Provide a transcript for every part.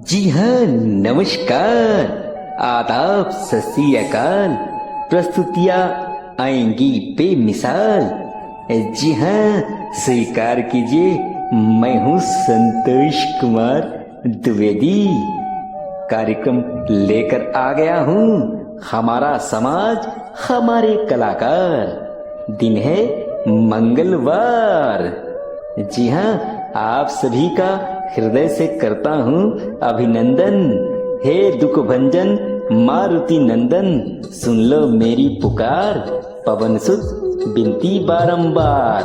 जी हाँ, नमस्कार, आदाब, सत श्री अकाल। प्रस्तुतियाँ आएंगी बेमिसाल। जी हाँ, स्वीकार कीजिए, मैं हूँ संतोष कुमार द्विवेदी। कार्यक्रम लेकर आ गया हूँ, हमारा समाज हमारे कलाकार। दिन है मंगलवार। जी हाँ, आप सभी का हृदय से करता हूँ अभिनंदन। हे दुख भंजन मारुति नंदन, सुन लो मेरी पुकार, पवन सुत बिनती बारंबार।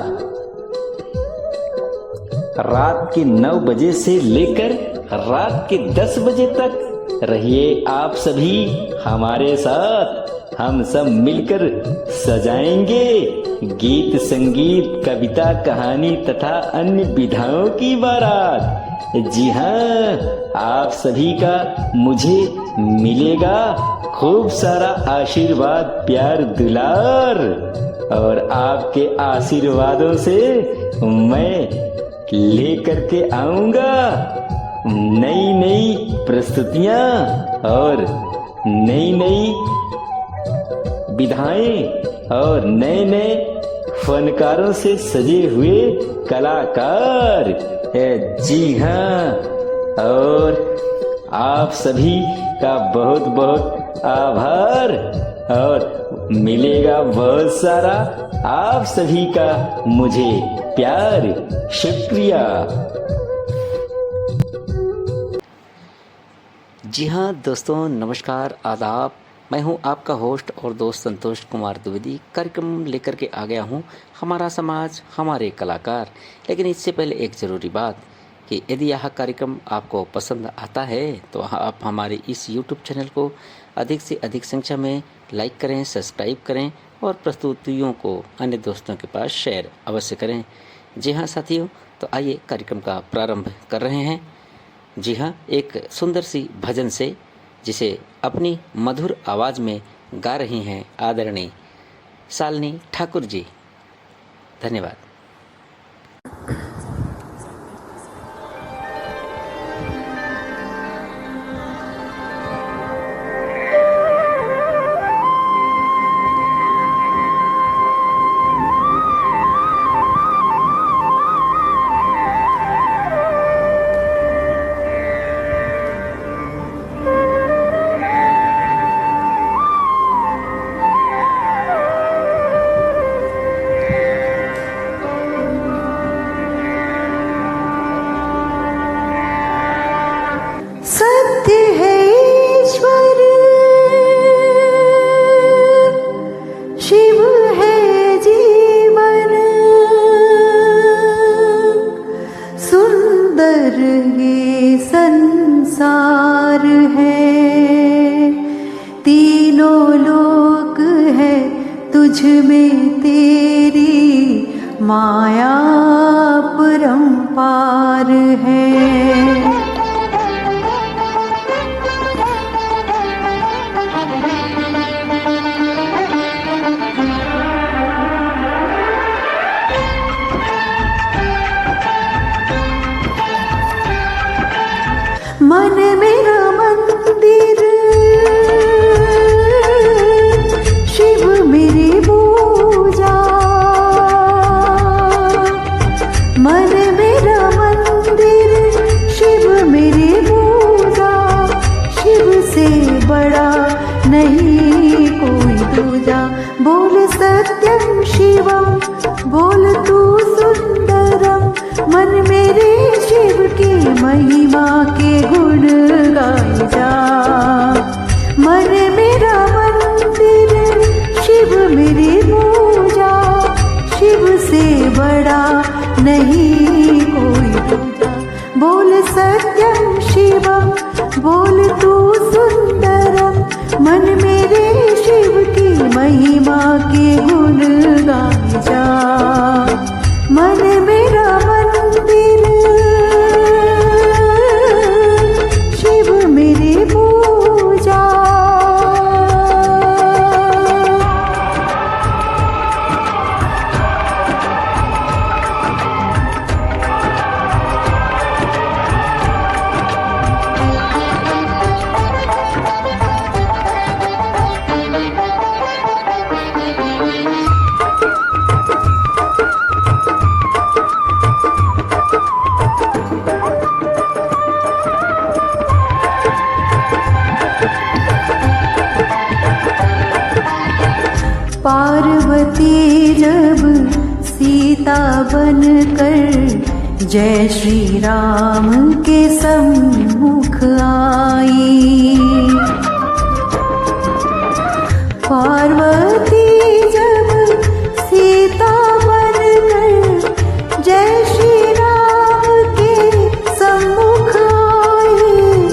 रात के 9 बजे से लेकर रात के 10 बजे तक रहिए आप सभी हमारे साथ। हम सब मिलकर सजाएंगे गीत संगीत कविता कहानी तथा अन्य विधाओं की बारात। जी हाँ, आप सभी का मुझे मिलेगा खूब सारा आशीर्वाद प्यार दुलार, और आपके आशीर्वादों से मैं लेकर के आऊंगा नई नई प्रस्तुतियां और नई नई विधाएं और नए नए फनकारों से सजे हुए कलाकार। जी हाँ, और आप सभी का बहुत बहुत आभार, और मिलेगा बहुत सारा आप सभी का मुझे प्यार। शुक्रिया। जी हाँ दोस्तों, नमस्कार, आदाब। मैं हूं आपका होस्ट और दोस्त संतोष कुमार द्विवेदी। कार्यक्रम लेकर के आ गया हूं, हमारा समाज हमारे कलाकार। लेकिन इससे पहले एक ज़रूरी बात कि यदि यह कार्यक्रम आपको पसंद आता है तो आप हमारे इस YouTube चैनल को अधिक से अधिक संख्या में लाइक करें, सब्सक्राइब करें और प्रस्तुतियों को अन्य दोस्तों के पास शेयर अवश्य करें। जी हाँ साथियों, तो आइए कार्यक्रम का प्रारंभ कर रहे हैं। जी हाँ, एक सुंदर सी भजन से, जिसे अपनी मधुर आवाज़ में गा रही हैं आदरणीय शालिनी ठाकुर जी। धन्यवाद। संसार है, तीनों लोक है तुझ में, तेरी माया परंपार है। मन मेरा मंदिर, शिव मेरी पूजा। मन मेरा मंदिर, शिव मेरी पूजा। शिव से बड़ा नहीं कोई दूजा। बोल सत्यम शिवम, बोल तू सुंदरम। मन मेरे शिव की महिमा के गुण गाए जा। मन मेरा मंदिर, शिव मेरी पूजा। शिव से बड़ा नहीं कोई दूजा। बोल सत्यम शिवम, बोल तू सुंदरम। मन मेरे शिव की महिमा के गुण गाए जा। मन मेरा मंदिर, शिव मेरी पूजा। पार्वती जब सीता बनकर जय श्री राम के सम्मुख आई। पार्वती जब सीता बनकर जय श्री राम के सम्मुख आई।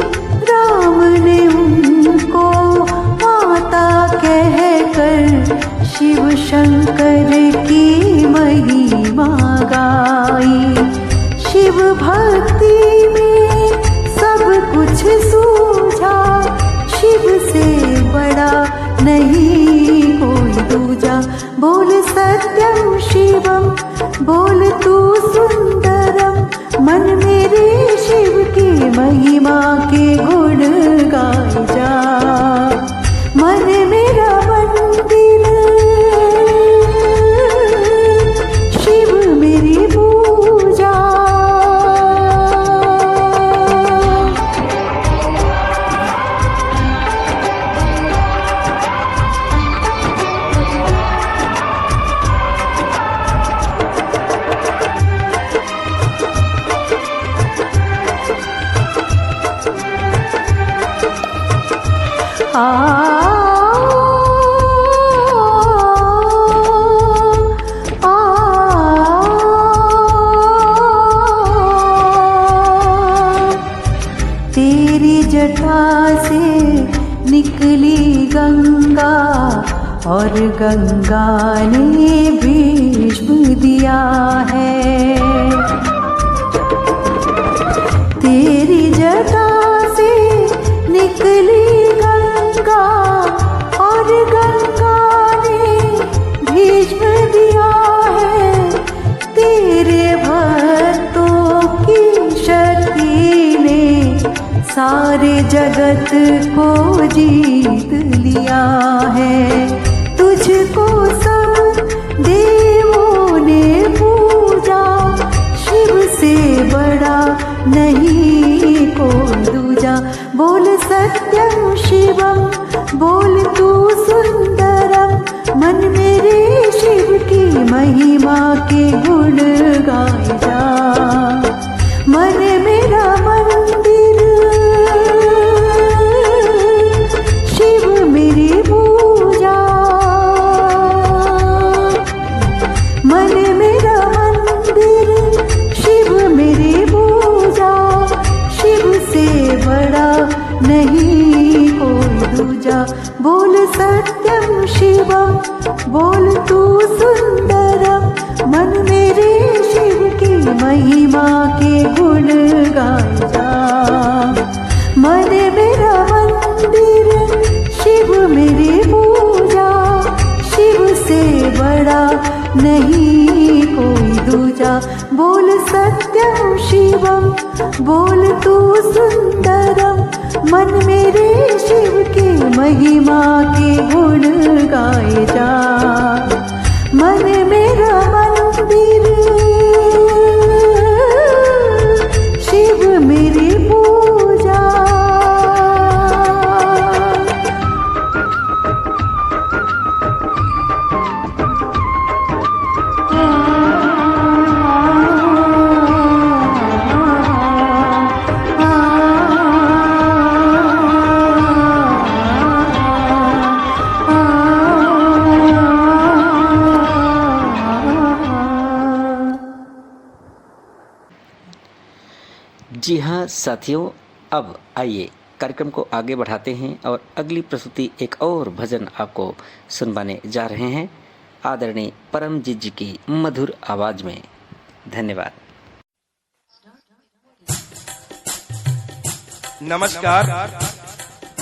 राम ने उनको माता कहकर शिव शंकर की महिमा गाई। शिव भक्ति में सब कुछ सूझा, शिव से बड़ा नहीं कोई दूजा। बोल सत्यम शिवम, बोल तू सुंदरम, मन मेरे शिव की महिमा के गुण गाए जा। मन मेरा मंदिर, शिव मेरी पूजा। तेरी जटा से निकली गंगा और गंगा ने भीष्म दिया है। तेरी जटा से निकली गंगा और गंगा ने भीष्म दिया है। तेरे भक्तों की शक्ति ने सारे जगत को जीत लिया है। तुझको सब देवों ने पूजा, शिव से बड़ा नहीं कोई दूजा। बोल सत्यम शिवम, बोल तू सुंदरम, मन मेरे शिव की महिमा के गुण गाए जा। मन मेरा मंदिर, शिव मेरी पूजा। मन मेरा मंदिर, शिव मेरी पूजा। शिव से बड़ा नहीं कोई दूजा। बोल सत्यम शिवम, बोल तू सुंदरम, मन मेरे शिव की महिमा के गुण गाए जा। मन मेरा मंदिर, शिव मेरी पूजा। शिव से बड़ा नहीं कोई दूजा। बोल सत्यम शिवम, बोल तू सुंदरम, मन मेरे शिव की महिमा के गुण गाए जा। मन मेरा मंदिर, शिव मेरी पूजा। जी हाँ साथियों, अब आइए कार्यक्रम को आगे बढ़ाते हैं और अगली प्रस्तुति एक और भजन आपको सुनवाने जा रहे हैं आदरणीय परमजीत जी की मधुर आवाज में। धन्यवाद। नमस्कार,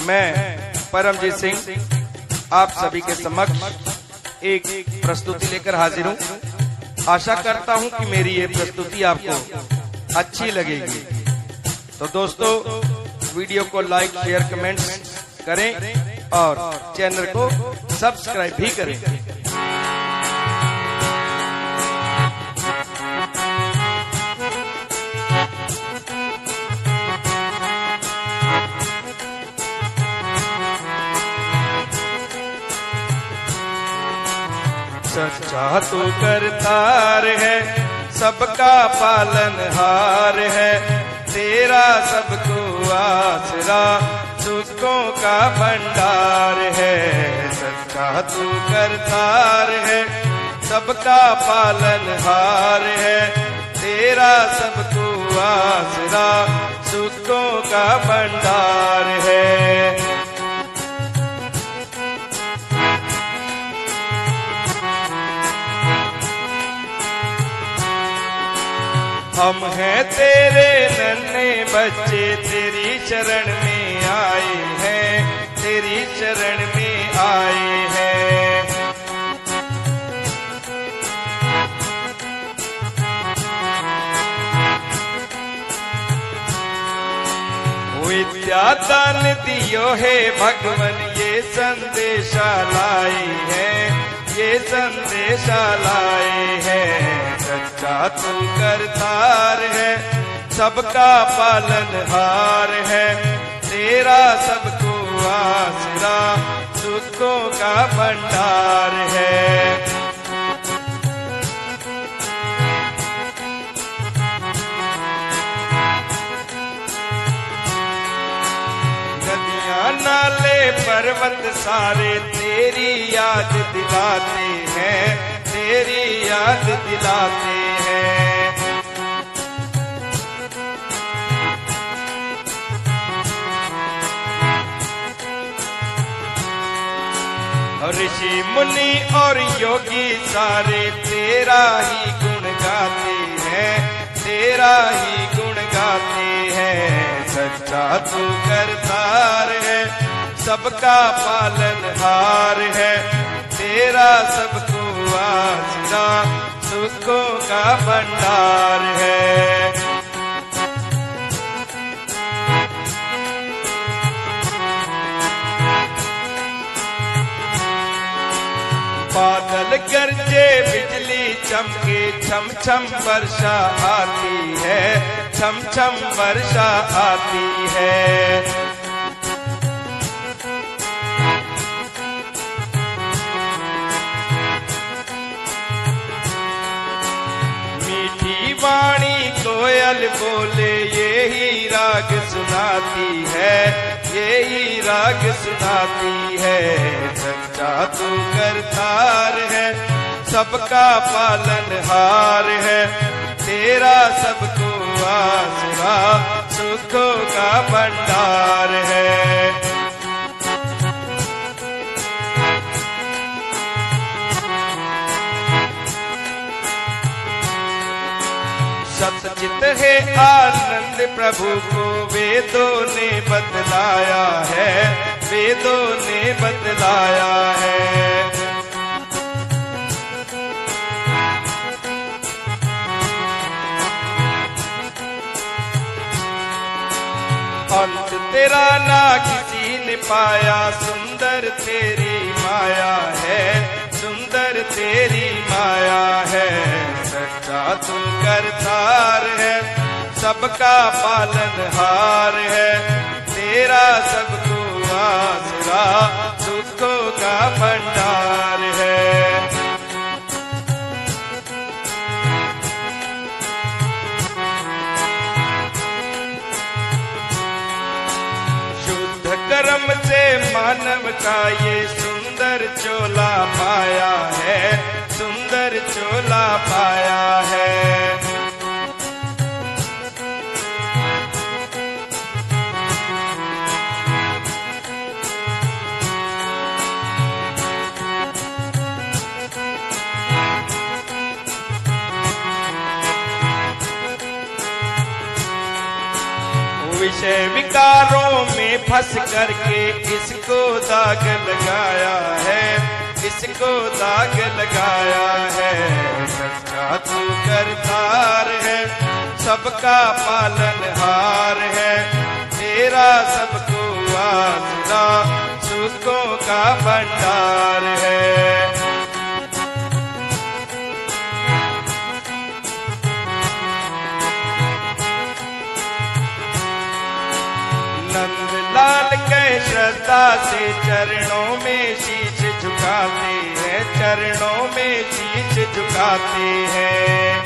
मैं परमजीत सिंह आप सभी के समक्ष एक प्रस्तुति लेकर हाजिर हूँ। आशा करता हूँ कि मेरी ये प्रस्तुति आपको अच्छी लगेगी। तो दोस्तों, वीडियो को लाइक, शेयर, कमेंट्स करें और चैनल को सब्सक्राइब भी करें। सच्चा तू करतार है, सबका पालनहार है, तेरा सबको आसरा, सुखों का भंडार है। सच्चा तू करतार है, सबका पालनहार है, तेरा सबको आसरा, सुखों का भंडार है। हम हैं तेरे नन्हे बच्चे, तेरी शरण में आए हैं, तेरी शरण में आए हैं। विद्या दान दियो है भगवन, ये संदेशा लाए हैं, ये संदेशा लाए हैं। सच्चा तू करतार है, सबका पालनहार है, तेरा सबको आसरा, सुखों का भंडार है। नाले पर्वत सारे तेरी याद दिलाते हैं, तेरी याद दिलाते हैं। ऋषि मुनि और योगी सारे तेरा ही गुण गाते हैं, तेरा ही गुण गाते हैं। सच्चा तू करतार है, सबका पालनहार है, तेरा सबको आसरा, सुखों का भंडार है। बादल गरजे बिजली चमके, छम छम वर्षा आती है, छम छम वर्षा आती है। मीठी वाणी कोयल बोले, यही राग सुनाती है, यही राग सुनाती है। सच्चा तू करतार है, सबका पालनहार है, तेरा सबको आसरा, सुखों का भंडार है। सतचित है आनंद प्रभु को वेदों ने बतलाया है, वेदों ने बतलाया है। अंत तेरा ना किसी ने पाया, सुंदर तेरी माया है, सुंदर तेरी माया है। सच्चा तू करतार है, सबका पालनहार है, तेरा सबको आसरा, सुखों का भंडार है। शुद्ध कर्म से मानव का ये सुंदर चोला पाया है, सुंदर चोला पाया है। विषय विकारों में फंस करके इसको दाग लगाया है, इसको दाग लगाया है। सच्चा तू करतार है, सबका पालनहार है, तेरा सबको आसरा, सुखों का भंडार है। नंदलाल के श्रद्धा से चरणों में शीश झुकाते हैं, चरणों में शीश झुकाते हैं।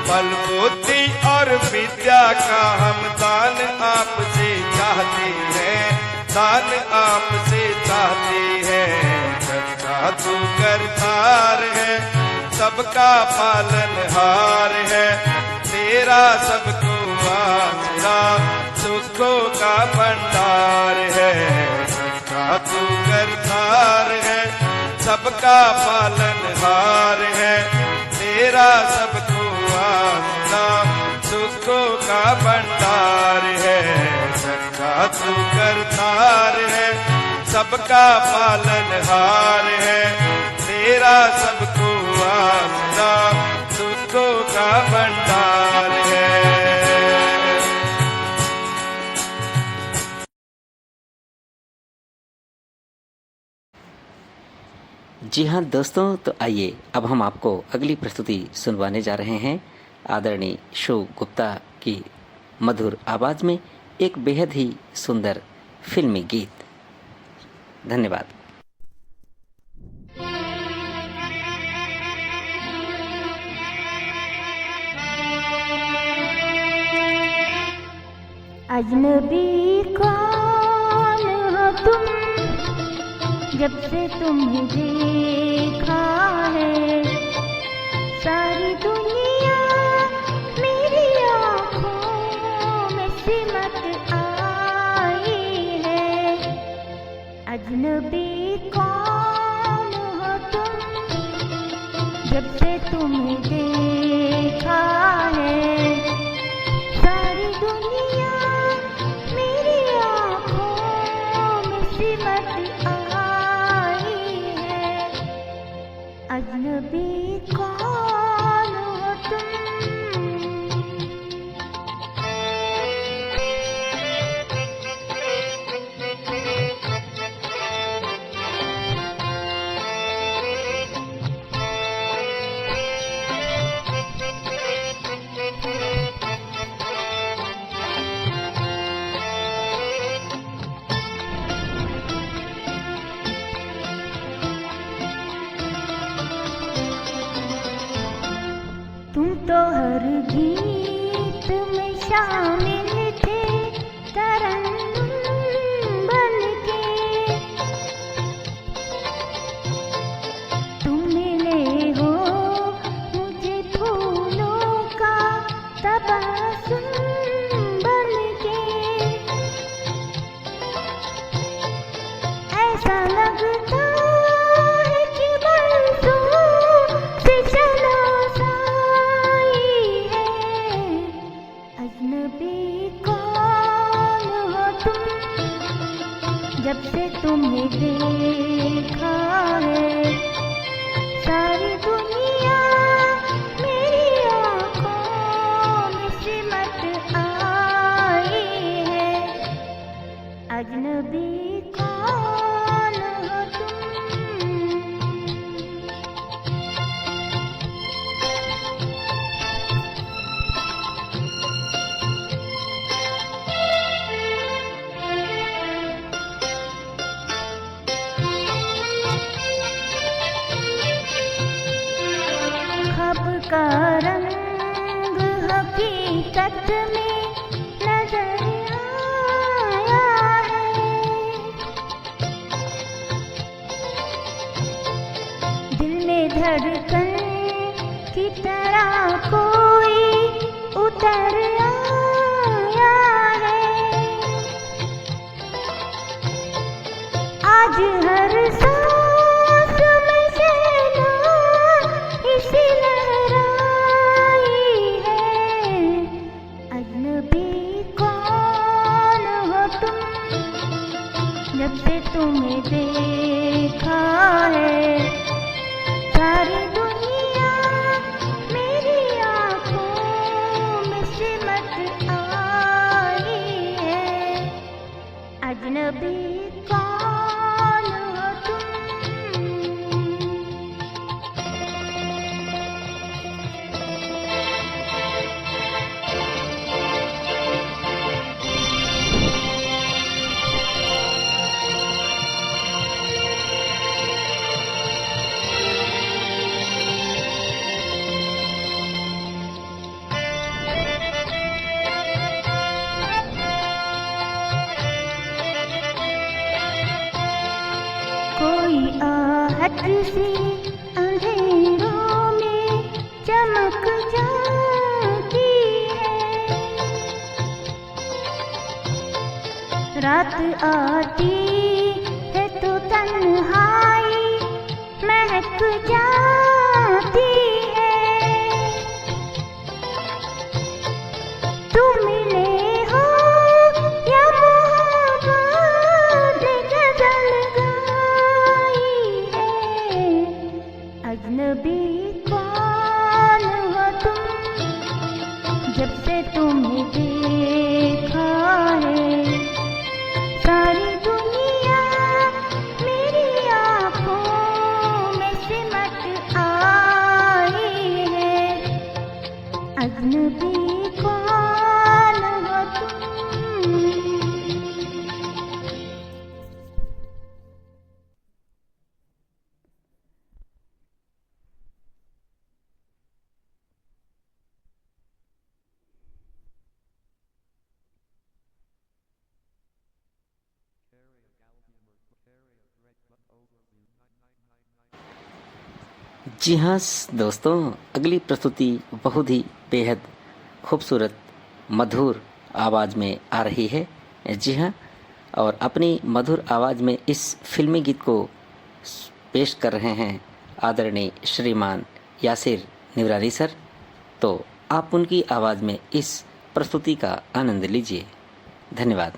बल बुद्धि और विद्या का हम दान आपसे चाहते हैं, दान आपसे चाहते हैं। रक्षा तू करतार है, सबका पालनहार है, तेरा सबको आसरा, सुखों का भंडार है। रक्षा तू करतार है, सबका पालनहार है, तेरा सबको आसरा, सुखों का भंडार है। रक्षा तू करतार है, सबका पालनहार है, तेरा सबको आसरा, सुखों का भंडार है। जी हाँ दोस्तों, तो आइए अब हम आपको अगली प्रस्तुति सुनवाने जा रहे हैं आदरणीय शो गुप्ता की मधुर आवाज़ में एक बेहद ही सुंदर फिल्मी गीत। धन्यवाद। अजनबी कौन हो तुम, जब से तुम्हें देखा है सारी दुनिया मेरी आँखों में सिमट आई है। अजनबी कौन हो तुम, जब से तुम्हें देखा है सारी दुनिया मेरी आँखों में सिमट आई है। अजनबी कौन हो तुम। तुम तो हर गीत में शामिल थे तरन्नुम बनके, तुम मिले हो मुझे फूलों का तबस्सुम बनके। ऐसा लगता है कि बरसों से शनासा जब से तुम्हें देखा है सारी दुनिया मेरी आँखों में सिमट आई है। अजनबी कौन हो तुम। का रंग हकीकत में नजर आया है। दिल में धड़कन की तरह कोई उतर आया है। आज हर सांस में शहनाई इसी जब से तुम्हें देखा है सारी दुनिया मेरी आँखों में सिमट आई है। अजनबी कौन हो तुम। सी अंधेरों में चमक जाती है। रात आती है तो तन्हाई महक जाती है। तुम मिले हो या मोहब्बत ने गजल गाई है। अजनबी कौन हो तुम, जब से तुम्हें देखा है। सारी दुनिया मेरी आँखों में सिमट आई है। अजनबी कौन हो तुम। जी हाँ दोस्तों, अगली प्रस्तुति बहुत ही बेहद खूबसूरत मधुर आवाज़ में आ रही है। जी हाँ, और अपनी मधुर आवाज़ में इस फिल्मी गीत को पेश कर रहे हैं आदरणीय श्रीमान यासिर निवरारी सर। तो आप उनकी आवाज़ में इस प्रस्तुति का आनंद लीजिए। धन्यवाद।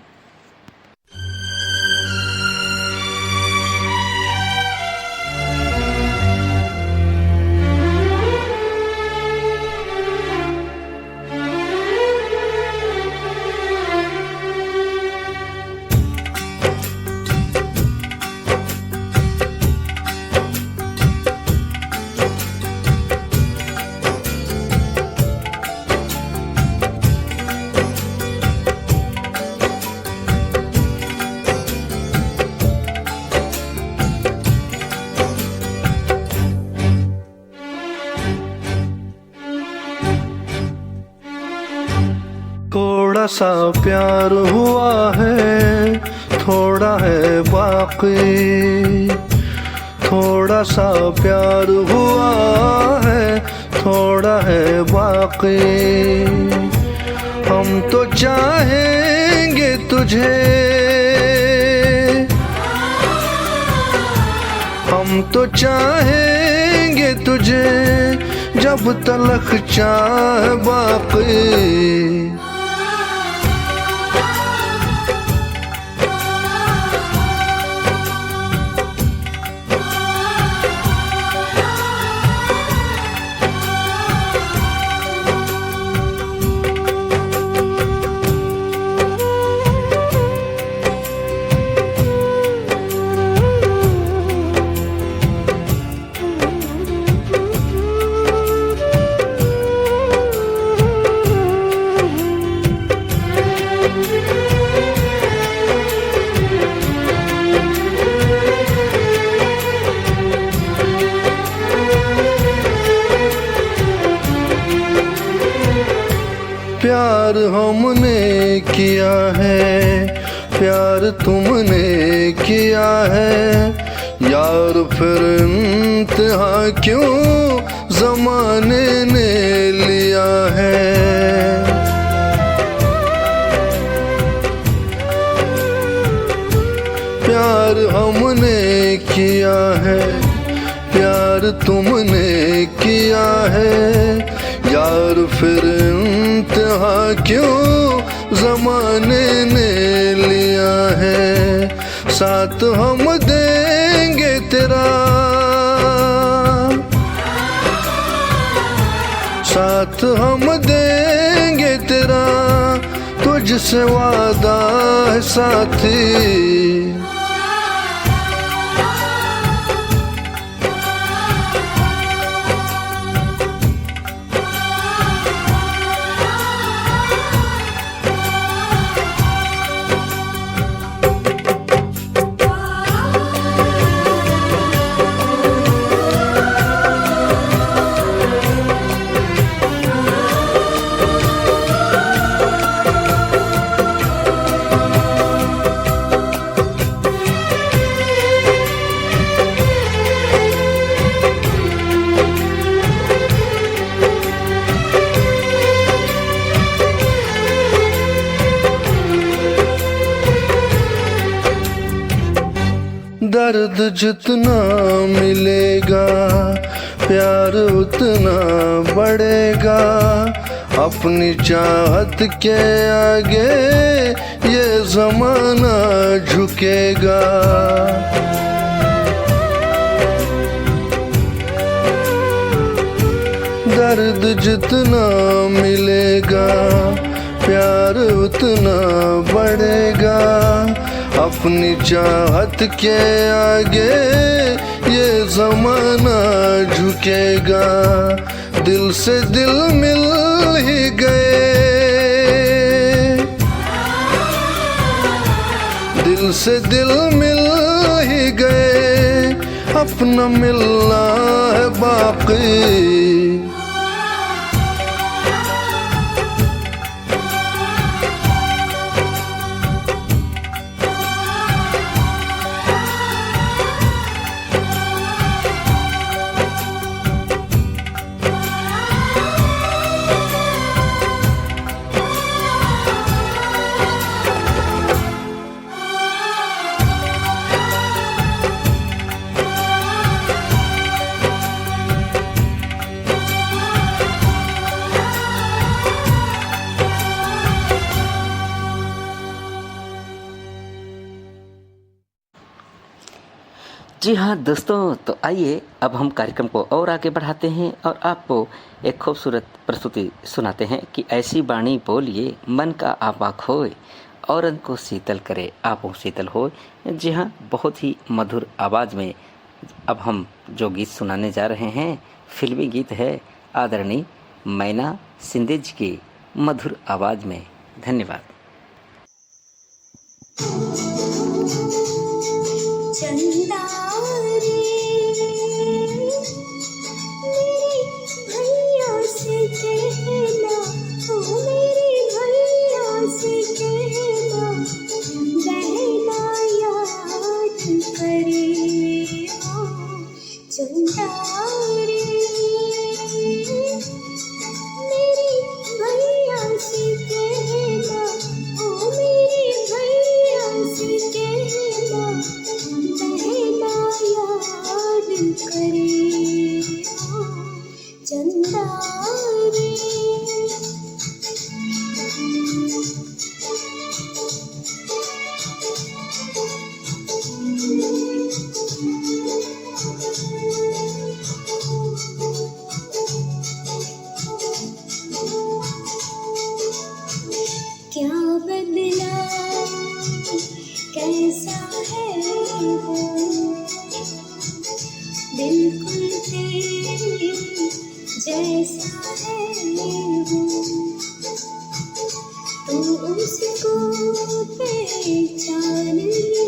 थोड़ा सा प्यार हुआ है, थोड़ा है बाकी। थोड़ा सा प्यार हुआ है, थोड़ा है बाकी। हम तो चाहेंगे तुझे, हम तो चाहेंगे तुझे, जब तलक चाह बाकी। प्यार हमने किया है, प्यार तुमने किया है। यार फिर इंतहा क्यों ज़माने ने लिया है। प्यार हमने किया है, प्यार तुमने किया है। यार फिर इंतहा क्यों ज़माने ने लिया है। साथ हम देंगे तेरा, साथ हम देंगे तेरा, तुझसे वादा है साथी। दर्द जितना मिलेगा प्यार उतना बढ़ेगा, अपनी चाहत के आगे ये जमाना झुकेगा। दर्द जितना मिलेगा प्यार उतना बढ़ेगा, अपनी चाहत के आगे ये जमाना झुकेगा। दिल से दिल मिल ही गए, दिल से दिल मिल ही गए, अपना मिलना है बाकी। जी हाँ दोस्तों, तो आइए अब हम कार्यक्रम को और आगे बढ़ाते हैं और आपको एक खूबसूरत प्रस्तुति सुनाते हैं कि ऐसी बाणी बोलिए मन का आपा खोए, औरन को शीतल करे आपो शीतल होए। जी हाँ, बहुत ही मधुर आवाज़ में अब हम जो गीत सुनाने जा रहे हैं फिल्मी गीत है आदरणीय मैना सिंधे जी की मधुर आवाज़ में। धन्यवाद। चंदा रे मेरे भैया से कहना, ओ मेरे भैया से कहना, बहना याद करे ओ चंदा रे मेरे भैया से कहना, ओ मेरे भैया से कहना, बहना याद करे ओ चंदा रे। क्या बदला कैसा है वो, बिल्कुल तेरे जैसा है वो, तू उसको पहचान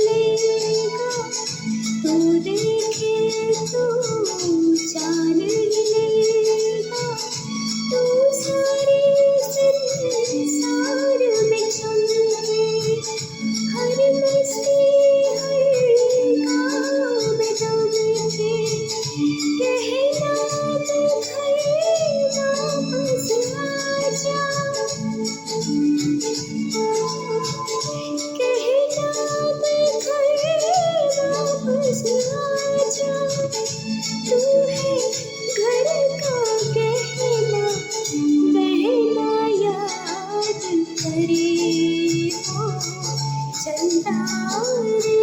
लेगा, तू देखे तो जान लेगा, तू सारे संसार में चमके, हर मस्ती हर काम में दमके, कहना दिखाए वापस आजा, कहना दिखाए वापस आजा, तू है घर का कहना, बहना याद करे ओ चंदा रे।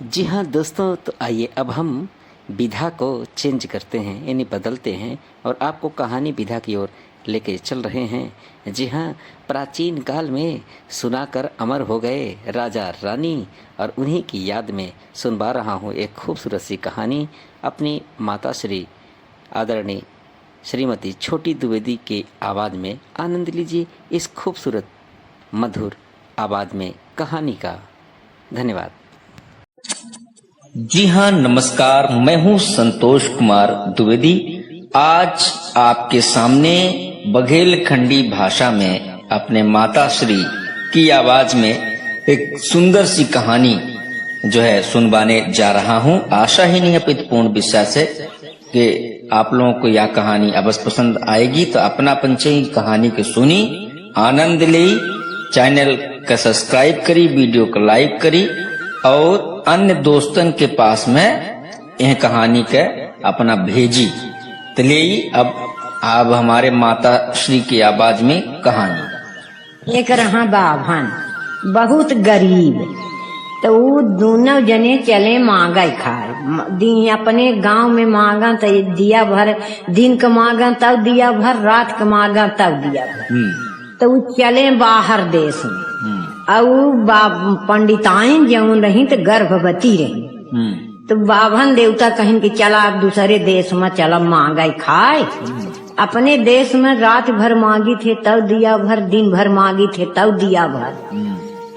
जी हाँ दोस्तों, तो आइए अब हम विधा को चेंज करते हैं, यानी बदलते हैं और आपको कहानी विधा की ओर लेके चल रहे हैं। जी हाँ, प्राचीन काल में सुनाकर अमर हो गए राजा रानी, और उन्हीं की याद में सुनवा रहा हूँ एक खूबसूरत सी कहानी अपनी माता श्री आदरणीय श्रीमती छोटी द्विवेदी की आवाज़ में। आनंद लीजिए इस खूबसूरत मधुर आवाज़ में कहानी का। धन्यवाद। जी हाँ, नमस्कार। मैं हूँ संतोष कुमार द्विवेदी। आज आपके सामने बघेलखंडी भाषा में अपने माता श्री की आवाज में एक सुंदर सी कहानी जो है सुनवाने जा रहा हूँ। आशा ही नहीं है पूर्ण विश्वास है कि आप लोगों को यह कहानी अवश्य पसंद आएगी। तो अपना पंचई कहानी को सुनी, आनंद ले, चैनल का सब्सक्राइब करी, वीडियो को लाइक करी और अन्य दोस्तन के पास में यह कहानी के अपना भेजी। तो ले अब हमारे माता श्री की आवाज में कहानी। एक रहा बाभन बहुत गरीब, तो वो दोनों जने चले मांगा खाए। अपने गांव में मांगा तो दिया भर, दिन का मांगा तब दिया भर, रात का मांगा तब दिया भर। तो वो चले बाहर देश में, और पंडिताएं जौन रही तो गर्भवती रही। तो बाभन देवता कहीं कि चला अब दूसरे देश में चला मांगा खाए। अपने देश में रात भर मांगी थे तब दिया भर, दिन भर मांगी थे तब दिया भर।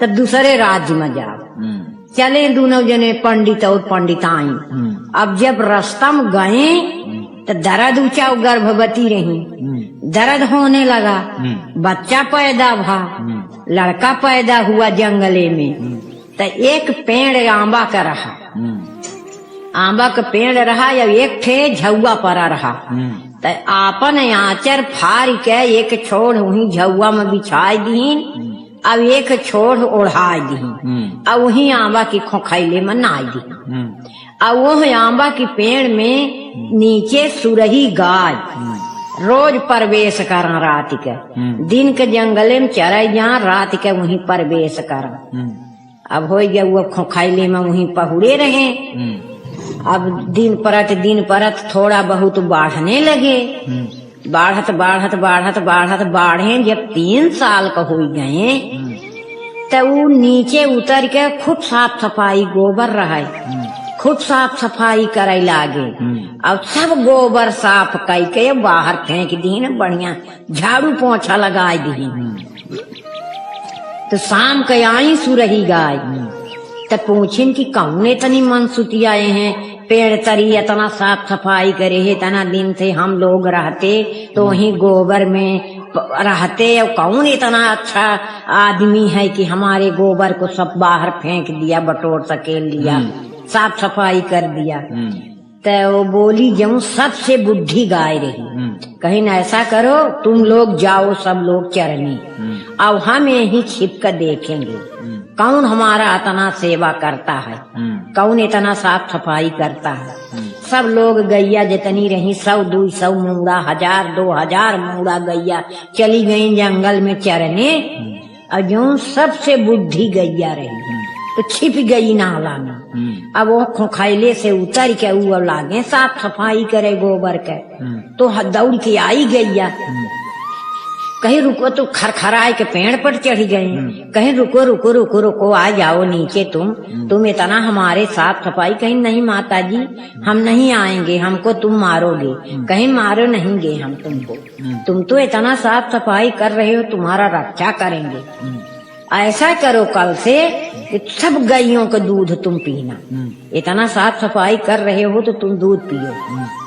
तब दूसरे राज्य में जाओ। चले दोनों जने पंडित और पंडिताई। अब जब रास्ता में गए तो दर्द ऊंचा, गर्भवती रही, दर्द होने लगा, बच्चा पैदा भा, लड़का पैदा हुआ जंगले में। तो एक पेड़ आंबा का रहा, आंबा का पेड़ रहा, या एक ठे झुआ पर रहा। तो आपन आंचर फाड़ के एक छोड़ वही झुआ में बिछाई दीन, अब एक छोड़ ओढ़ाई दीन, अब वही आंबा की खोखैले में नाई दीन। अब वो आंबा की पेड़ में नीचे सुरही गाय रोज प्रवेश करा, रात के दिन के जंगले में चरे जा, रात के वहीं प्रवेश करा। अब हो गया वो खोखैले में वहीं पहुड़े रहे। अब दिन परत थोड़ा बहुत बढ़ने लगे, बढ़त बढ़े। जब 3 साल का हो गए तो वो नीचे उतर के खूब साफ सफाई, गोबर रहे, खूब साफ सफाई करे लागे। अब सब गोबर साफ करके बाहर फेंक दीन, बढ़िया झाड़ू पोछा लगाई दीन। तो शाम के आई सुरही गाय, तो पूछिन कि कौन इतनी मन सुती आए हैं, पेड़ तरी इतना साफ सफाई करे है, इतना दिन से हम लोग रहते तो वहीं गोबर में रहते, और कौन इतना अच्छा आदमी है कि हमारे गोबर को सब बाहर फेंक दिया, बटोर सकेल दिया, साफ सफाई कर दिया। तो वो बोली जो सबसे बुद्धि गाय रही, कहीं न ऐसा करो तुम लोग जाओ सब लोग चरनी, अब हम यही छिप कर देखेंगे कौन हमारा इतना सेवा करता है, कौन इतना साफ सफाई करता है। सब लोग गैया जितनी रही 100-200 मूड़ा, 1000-2000 मूड़ा गैया चली गई जंगल में चरने। और जो सबसे बुद्धि गैया रही तो छिप गई नाला में। अब वो खोखैले से उतर के वो लागे साफ सफाई करे गोबर के, तो दौड़ के आई गैया। कहीं रुको तो खरखराए के पेड़ पर चढ़ गए, कहीं रुको रुको रुको रुको आ जाओ नीचे, तुम इतना हमारे साफ सफाई। कहीं नहीं माता जी हम नहीं आएंगे, हमको तुम मारोगे। कहीं मारो नहीं गे हम तुमको, तुम तो इतना साफ सफाई कर रहे हो, तुम्हारा रक्षा करेंगे। ऐसा करो कल से कि सब गायों का दूध तुम पीना, इतना साफ सफाई कर रहे हो तो तुम दूध पियो।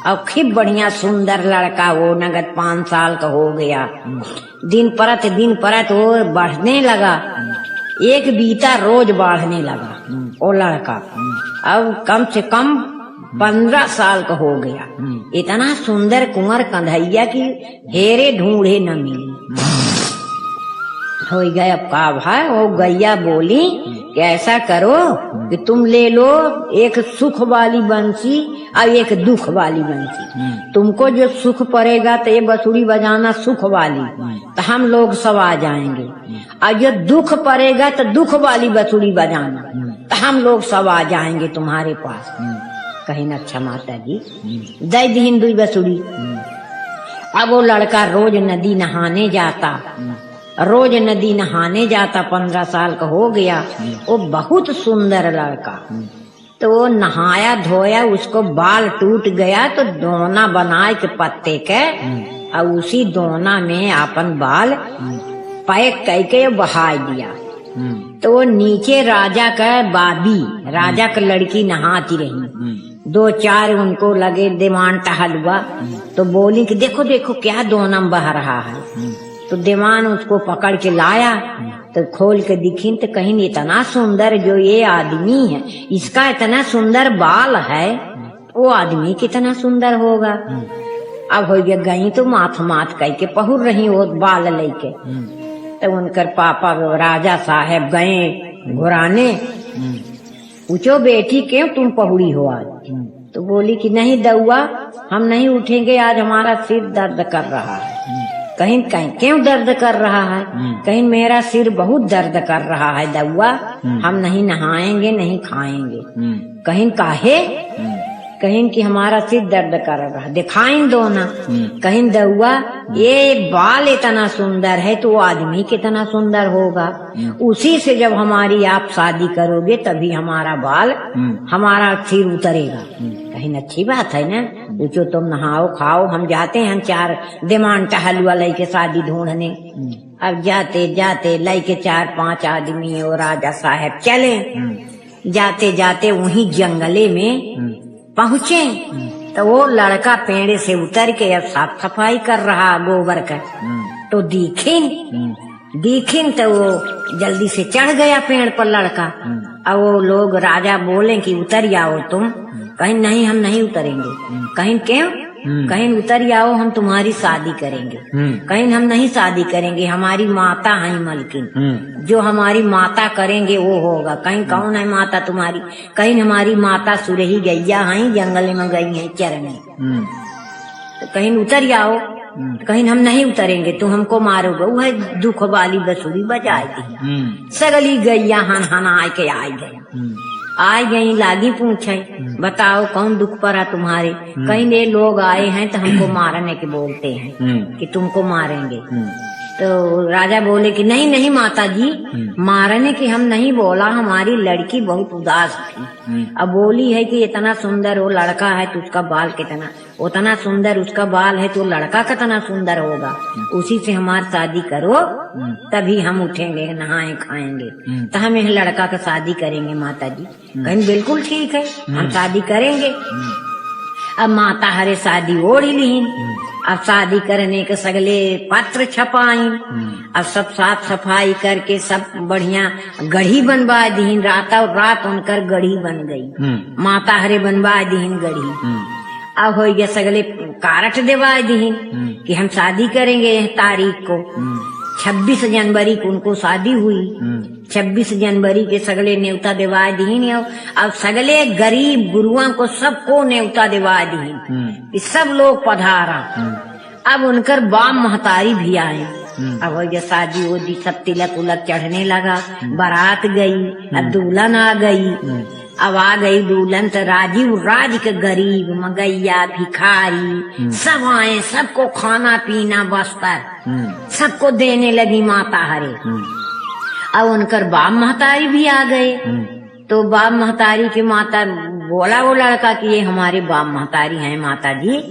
अब खूब बढ़िया सुंदर लड़का वो नगद 5 साल का हो गया। दिन परत वो बढ़ने लगा, एक बीता रोज बढ़ने लगा वो लड़का। अब कम से कम 15 साल का हो गया। इतना सुंदर कुंवर कंधैया की हेरे ढूंढे न मिली। हो गया अब का भाई, वो गैया बोली कि ऐसा करो कि तुम ले लो एक सुख वाली बंसी और एक दुख वाली बंसी। तुमको जो सुख पड़ेगा तो ये बंसुरी बजाना सुख वाली, तो हम लोग सब आ जाएंगे। और जो दुख पड़ेगा तो दुख वाली बंसुरी बजाना, तो हम लोग सब आ जाएंगे तुम्हारे पास। कहीं न अच्छा माता जी दे दीन दुई बंसुरी। अब वो लड़का रोज नदी नहाने जाता, 15 साल का हो गया। वो बहुत सुंदर लड़का, तो वो नहाया धोया, उसको बाल टूट गया तो दोना बनाए के पत्ते के, और उसी दोना में अपन बाल पैक करके बहा दिया। तो वो नीचे राजा का बाबी, राजा का लड़की नहाती रही। 2-4 उनको लगे दिमाग टहलुआ, तो बोली कि देखो देखो क्या दोना बह रहा है। तो दीवान उसको पकड़ के लाया, तो खोल के दिखी तो कहीं इतना सुंदर जो ये आदमी है, इसका इतना सुंदर बाल है, वो आदमी कितना सुंदर होगा। अब हो गया गई तो माथ कह के पहुर रही वो बाल लेके। तो उनकर पापा राजा साहब गए घुराने, पूछो बेटी क्यों तुम पहुड़ी हो आज? तो बोली कि नहीं दउआ, हम नहीं उठेंगे, आज हमारा सिर दर्द कर रहा है। कहीं कहीं क्यों दर्द कर रहा है? कहीं मेरा सिर बहुत दर्द कर रहा है दउआ, हम नहीं नहाएंगे नहीं खाएंगे। कहीं काहे? कहीं कि हमारा सिर दर्द कर रहा है, दिखाएं दो ना। कहीं दउआ ये बाल इतना सुंदर है तो आदमी कितना सुंदर होगा, उसी से जब हमारी आप शादी करोगे तभी हमारा बाल हमारा सिर उतरेगा। कहीं अच्छी बात है ना, पूछो तुम नहाओ खाओ, हम जाते हैं 4 दिमान टहलुआ लेके शादी ढूंढने। अब जाते जाते लेके 4-5 आदमी और राजा साहब चले। जाते जाते वहीं जंगले में पहुँचे तो वो लड़का पेड़ से उतर के अब साफ सफाई कर रहा गोबर का। तो दीखिन तो वो जल्दी से चढ़ गया पेड़ पर लड़का। अब वो लोग राजा बोले कि उतर जाओ तुम। कहीं नहीं, हम नहीं उतरेंगे। कहीं क्यों? कहीं उतर जाओ, हम तुम्हारी शादी करेंगे। कहीं हम नहीं शादी करेंगे, हमारी माता है मलकिन, जो हमारी माता करेंगे वो होगा। कहीं कौन है माता तुम्हारी? कहीं हमारी माता सुरही गैया है, जंगल में गई है चरने। तो कहीं उतर जाओ। कहीं हम नहीं उतरेंगे, तुम हमको मारोगे। वह दुख वाली बसुरी बजाएगी। सगली गैया हन हन आए के आई गई। आ गई लागी पूछे, बताओ कौन दुख पड़ा तुम्हारे? कहीं ये लोग आए हैं तो हमको मारने के बोलते हैं कि तुमको मारेंगे। तो राजा बोले कि नहीं नहीं माता जी, मारने की हम नहीं बोला, हमारी लड़की बहुत उदास थी। अब बोली है कि इतना सुंदर वो लड़का है तो उसका बाल कितना, उतना सुंदर उसका बाल है तो लड़का कितना सुंदर होगा, उसी से हमारी शादी करो तभी हम उठेंगे नहाए खाएंगे। तो हम इस लड़का का शादी करेंगे माता जी। कहीं बिल्कुल ठीक है, हम शादी करेंगे। अब माता हरे शादी ओढ़ ली। अब शादी करने के सगले पत्र छपाई। अब सब साफ सफाई करके सब बढ़िया गढ़ी बनवा दीन। रात और रात उनकर गढ़ी बन गई। माता हरे बनवा दीन गढ़ी। अब हो गया सगले कारट देवा दीन कि हम शादी करेंगे यह तारीख को। 26 जनवरी को उनको शादी हुई। 26 जनवरी के सगले न्योता देवा दीन। अब सगले गरीब गुरुआ को सबको न्योता देवा दीन, सब लोग पधारा। अब उनकर बाम महतारी भी आए। अब वो शादी होदी, सब तिलक उलक चढ़ने लगा। बारात गई, अब दुल्हन आ गई। अब आ गई दुल्हन तो राजीव राज के गरीब मगैया भिखारी सब आए, सबको खाना पीना बस्तर सबको देने लगी माता हरे। अब उनकर बाप महतारी भी आ गए। तो बाप महतारी की माता बोला वो लड़का कि ये हमारे बाप महतारी हैं माता जी।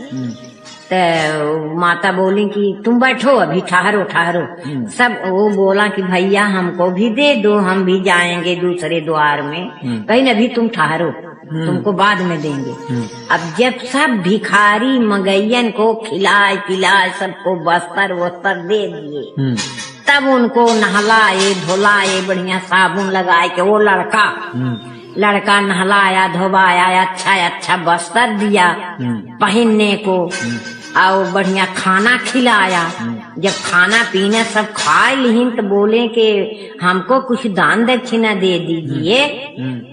तो माता बोली कि तुम बैठो, अभी ठहरो ठहरो। सब वो बोला कि भैया हमको भी दे दो, हम भी जाएंगे दूसरे द्वार में। कहीं अभी तुम ठहरो, तुमको बाद में देंगे। अब जब सब भिखारी मगैयन को खिलाए पिलाए सबको बस्तर वस्तर दे दिए, तब उनको नहलाए धुलाए बढ़िया साबुन लगाए के वो लड़का नहलाया धोबाया, अच्छा अच्छा बस्तर दिया पहनने को और बढ़िया खाना खिलाया। जब खाना पीना सब खा लीन तो बोले कि हमको कुछ दान दक्षिणा दे दीजिए।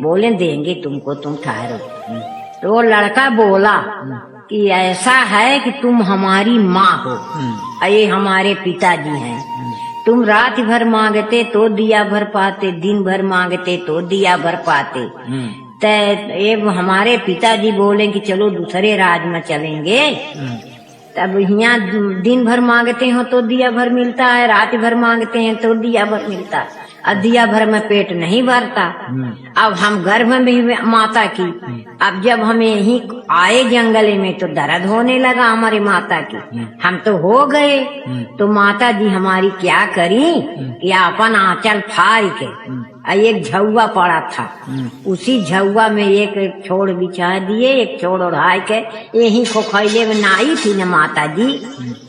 बोले देंगे तुमको, तुम ठहरो। तो वो लड़का बोला कि ऐसा है कि तुम हमारी माँ हो, ये हमारे पिताजी हैं। तुम रात भर मांगते तो दिया भर पाते, दिन भर मांगते तो दिया भर पाते। तो हमारे पिताजी बोले कि चलो दूसरे राज में चलेंगे। तब यहाँ दिन भर मांगते हो तो दिया भर मिलता है, रात भर मांगते हैं तो दिया भर मिलता है। अब दिया भर में पेट नहीं भरता। अब हम गर्भ में भी माता की। अब जब हमें यहीं आए जंगल में तो दर्द होने लगा हमारी माता की, हम तो हो गए। तो माता जी हमारी क्या करी कि अपन आंचल फाड़ के एक झौवा पड़ा था, उसी झौवा में एक छोड़ बिछा दिए, एक छोड़ ओढ़ाए के यही खोखैले में नाई थी न माता जी।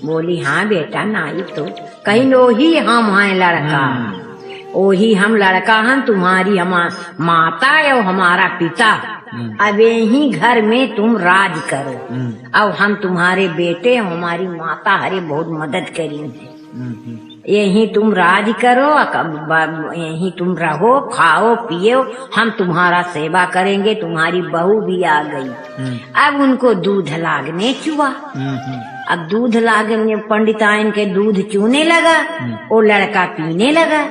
बोली हाँ बेटा नाई तो कहीं वही हम हैं लड़का, वही हम लड़का हम तुम्हारी हम माता और हमारा पिता। अब यही घर में तुम राज करो। अब हम तुम्हारे बेटे हमारी माता हरे बहुत मदद करेंगे। यही तुम राज करो, यही तुम रहो, खाओ पियो, हम तुम्हारा सेवा करेंगे। तुम्हारी बहू भी आ गई। अब उनको दूध लागने चुआ। अब दूध लागने, पंडिताइन के दूध चूने लगा। वो लड़का पीने लगा।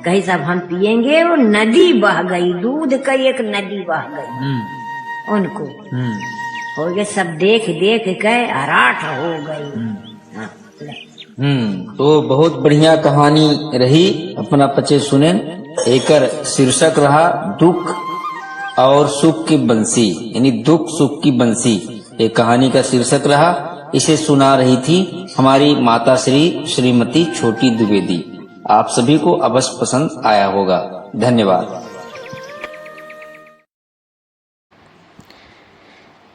कहीं सब हम पियेंगे। वो नदी बह गई, दूध का एक नदी बह गई। उनको हो गए, सब देख देख के अराठ हो गई। तो बहुत बढ़िया कहानी रही। अपना पचे सुने। एकर शीर्षक रहा दुख और सुख की बंसी, यानी दुख सुख की बंसी। एक कहानी का शीर्षक रहा। इसे सुना रही थी हमारी माता श्रीमती छोटी द्विवेदी। आप सभी को अवश्य पसंद आया होगा। धन्यवाद।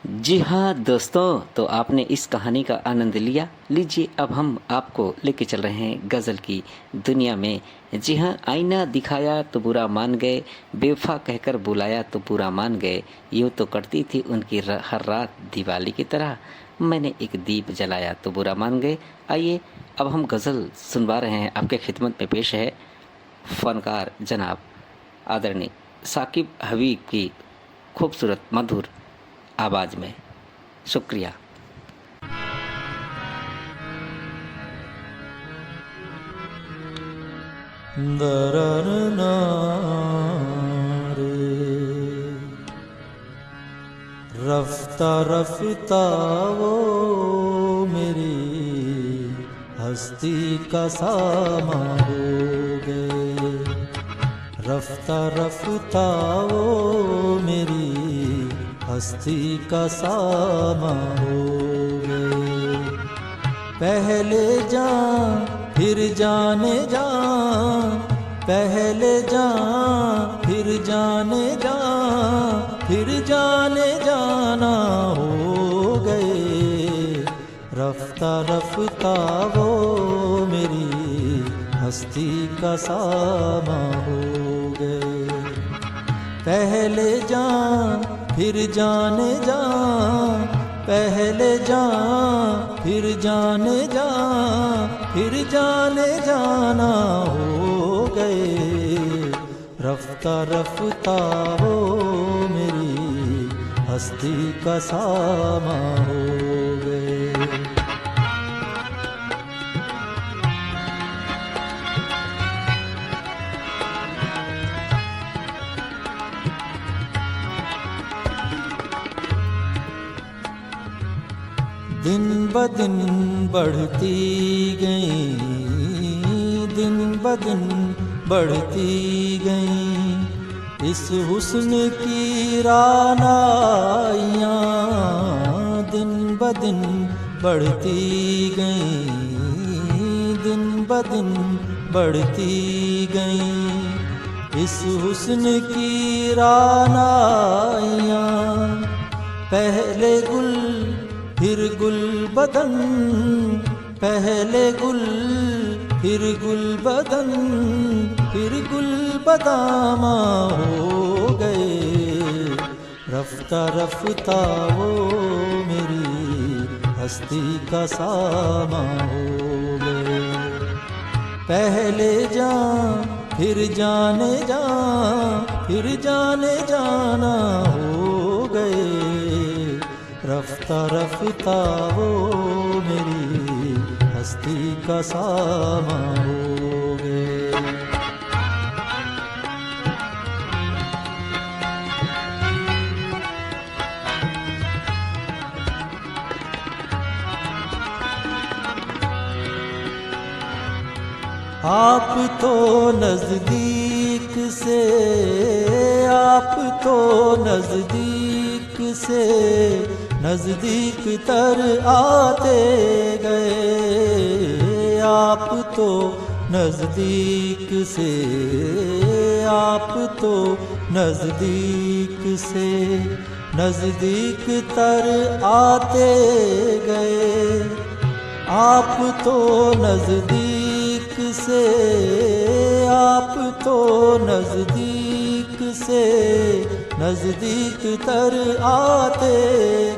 जी हाँ दोस्तों, तो आपने इस कहानी का आनंद लिया। लीजिए अब हम आपको लेके चल रहे हैं गज़ल की दुनिया में। जी हाँ, आईना दिखाया तो बुरा मान गए, बेवफा कहकर बुलाया तो बुरा मान गए। यूँ तो कटती थी उनकी हर रात दिवाली की तरह, मैंने एक दीप जलाया तो बुरा मान गए। आइए अब हम गज़ल सुनवा रहे हैं। आपके खिदमत में पेश है फनकार जनाब आदरणीय साकिब हबीब की खूबसूरत मधुर आवाज़ में। शुक्रिया। रफ्ता रफ्ता वो मेरी हस्ती का सामा हो गए। रफ्ता रफ्ता वो मेरी हस्ती का सामा हो गए। पहले जान फिर जाने जान, पहले जान फिर जाने जान, फिर जाने जाना हो गए। रफ्ता रफ्ता वो मेरी हस्ती का सामा हो गए। पहले जान फिर जाने जान, पहले जान फिर जाने जान, फिर जाने जाना हो गए। रफ्ता रफ्ता वो मेरी हस्ती का सामा हो गए। दिन ब दिन बढ़ती गई, दिन ब दिन बढ़ती गई इस हुस्न की रानाइयाँ। दिन ब दिन बढ़ती गई, दिन ब दिन बढ़ती गई इस हुस्न की रानाइयाँ। पहले गुल फिर गुल बदन, पहले गुल फिर गुल बदन, फिर गुल बदामा हो गए। रफ्ता रफ्ता वो मेरी हस्ती का सामा हो गए। पहले जान फिर जाने जान, फिर जाने जाना हो गए। रफ्ता रफ्ता वो मेरी हस्ती का सामा हो गए। आप तो नजदीक से, आप तो नजदीक से नजदीक तर आते गए। आप तो नजदीक से, आप तो नजदीक से नजदीक तर आते गए। आप तो नजदीक से, आप तो नजदीक से नजदीक तर आते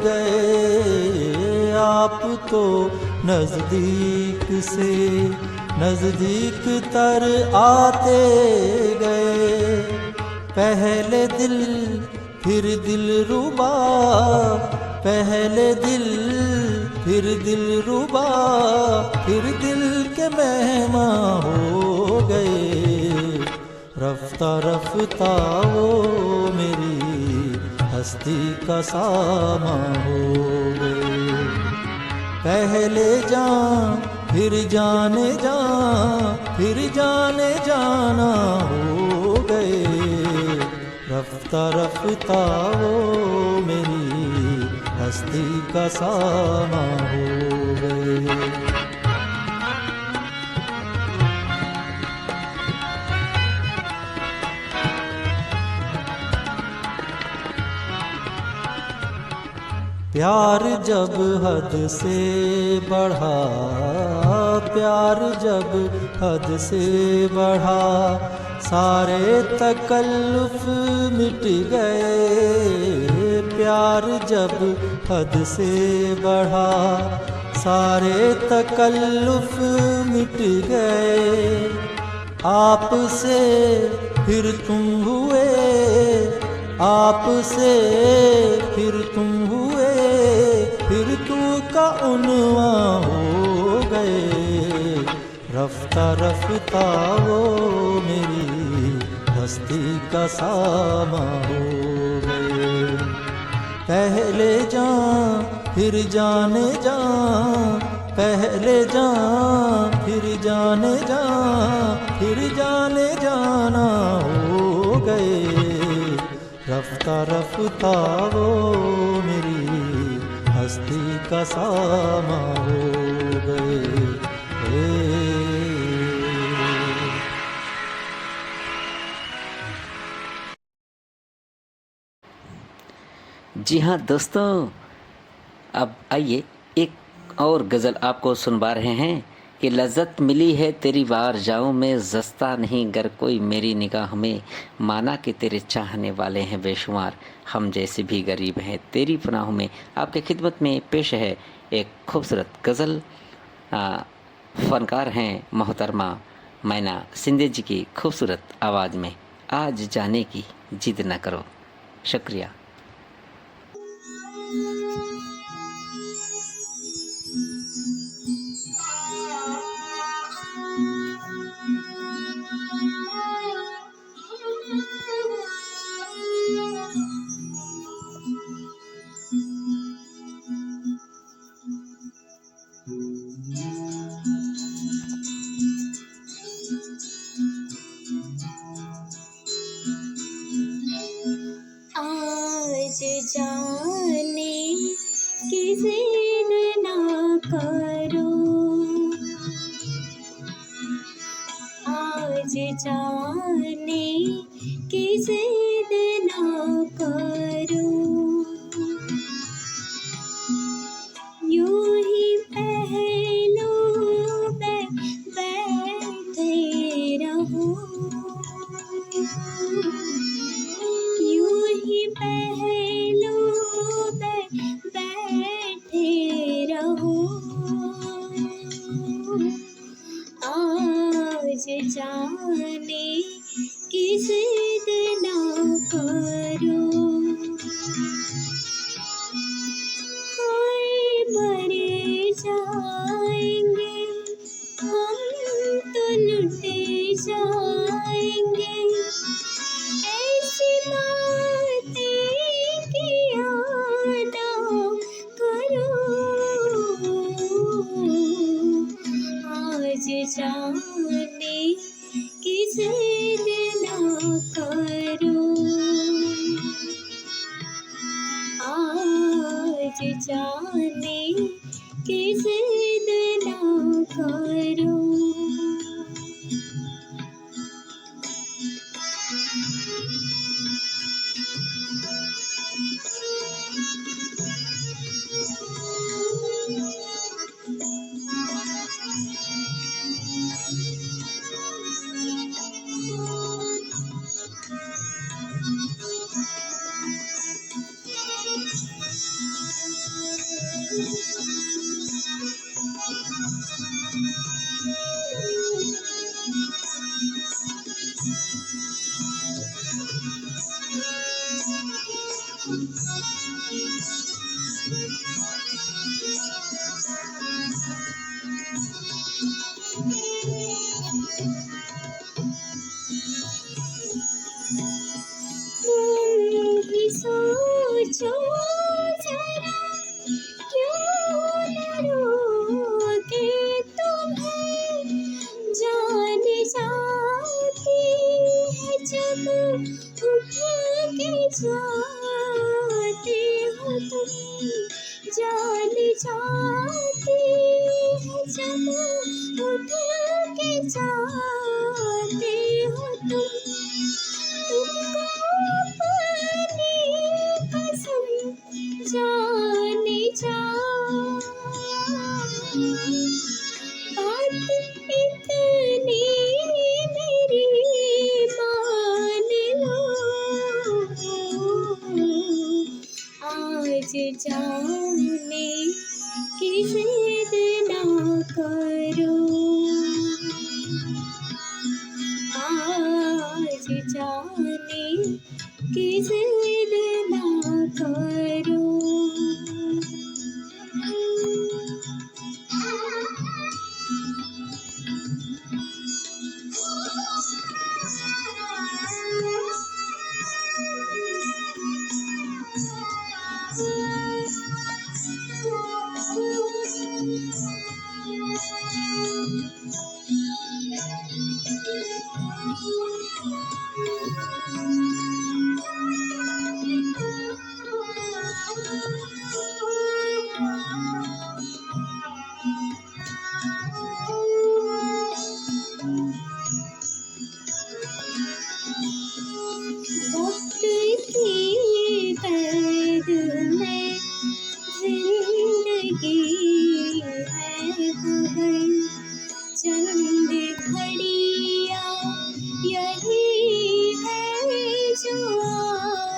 गए। आप तो नजदीक से नजदीक तर आते गए। पहले दिल फिर दिल रुबा, पहले दिल फिर दिल रुबा, फिर दिल के मेहमान हो गए। रफ्ता रफ्ता वो मेरी हस्ती का सामा हो गए। पहले जान फिर जाने जा, फिर जाने जाना हो गए। रफ्ता रफ्ता वो मेरी हस्ती का सामा हो गए। प्यार जब हद से बढ़ा, प्यार जब हद से बढ़ा, सारे तकल्लुफ मिट गए। प्यार जब हद से बढ़ा, सारे तकल्लुफ मिट गए। आपसे फिर तुम हुए, आपसे फिर तुम हुए, फिर तू का उनवा हो गए। रफ्ता रफ्ता वो मेरी हस्ती का सामा हो गए। पहले जान फिर जाने जा, पहले जान फिर जाने जा, फिर जाने जाना हो गए। रफ्ता रफ्ता वो मेरी हस्ती का सामा हो गए। जी हाँ दोस्तों, अब आइए एक और गज़ल आपको सुनवा रहे हैं कि लज्जत मिली है तेरी बार जाऊं मैं, जस्ता नहीं गर कोई मेरी निगाह में, माना कि तेरे चाहने वाले हैं बेशुमार, हम जैसे भी गरीब हैं तेरी पनाहों में। आपके खिदमत में पेश है एक खूबसूरत गज़ल। फनकार हैं मोहतरमा मैना सिंधे जी की खूबसूरत आवाज़ में। आज जाने की जिद न करो। शुक्रिया। आज जाने की जिद ना करो, आज जाने की जिद ना करो। यूं ही पहलू बैठे रहो, यूं ही पहलू बैठे रहो। आज जाने की जिद ना करो। हाय मर जाएंगे हम तो लुट जाएंगे, ऐसी बातें किया ना करो। आज जाने की जिद ना करो। आज जाने की जिद ना करो। तुम ही सोचो जरा, क्यों लड़ोगे तुम्हें जान जाती है जब उठ के जाते हो तुम, जान जाती है जब उठ के जाते हो तुम, तुमको अपनी कसम जाने जा, बात इतनी मेरी मान लो, आज जाने की जिद ना करो, आज जाने की जिद ना करो। वक्त की कैद में जिंदगी है बगल, चंद घड़ियाँ यही है जो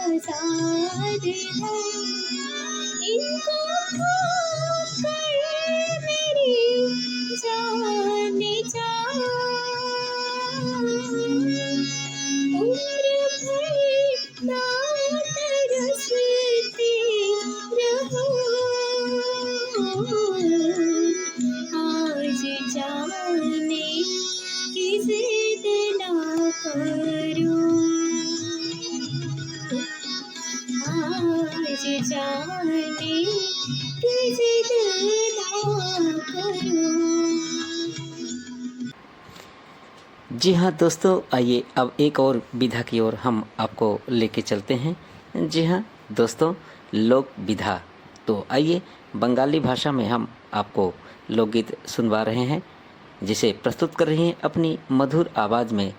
आजाद है, इनको खोकर मेरी जान जा, उम्र भर ना तरसती रहो, आज जाने की जिद ना करो, आज जाने की जिद ना करो। जी हाँ दोस्तों, आइए अब एक और विधा की ओर हम आपको लेके चलते हैं। जी हाँ दोस्तों, लोक विधा। तो आइए बंगाली भाषा में हम आपको लोकगीत सुनवा रहे हैं, जिसे प्रस्तुत कर रही हैं अपनी मधुर आवाज़ में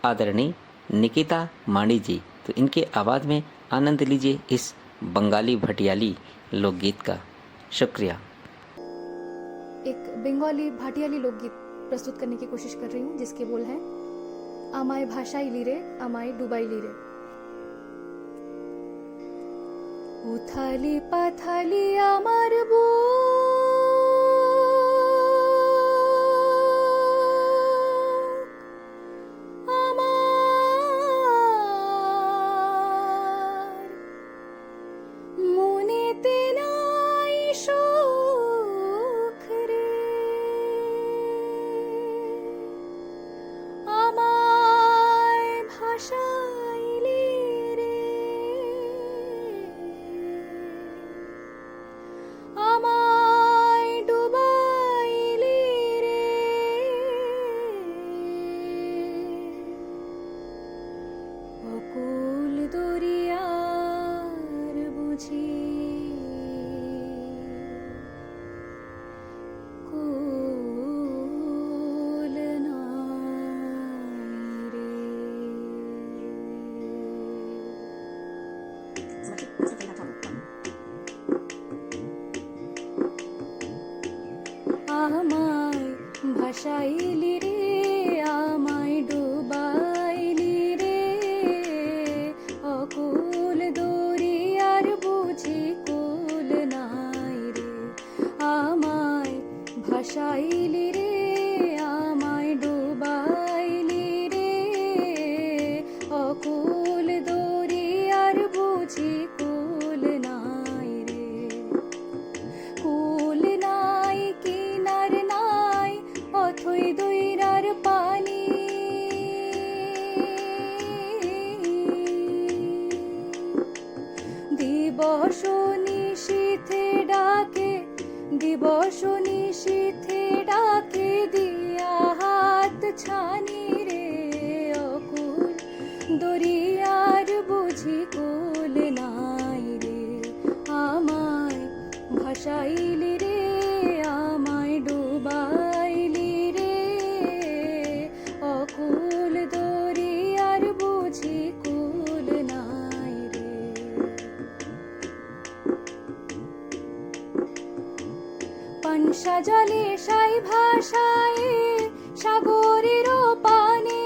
आदरणीय निकिता मांडी जी। तो इनके आवाज़ में आनंद लीजिए इस बंगाली भटियाली लोकगीत का। शुक्रिया। एक बंगाली भाटियाली लोकगीत प्रस्तुत करने की कोशिश कर रही हूँ, जिसके बोल हैं आमाय भाषाइली रे, आमाय डुबाइली रे। उथाली पाथाली आमार बुक, আমার দিবস নিশীথে ডাকে, দিবস নিশীথে ডাকে, দিয়া হাত ছানি রে অকুল দরিয়ার বুঝি কুল নাই রে। আমায় ভাসাইলি রে, আমায় ডুবাইলি রে, অকুল দরিয়ার বুঝি কুল নাই রে। পানসা জলে সাই ভাষায় সাগরের পানে,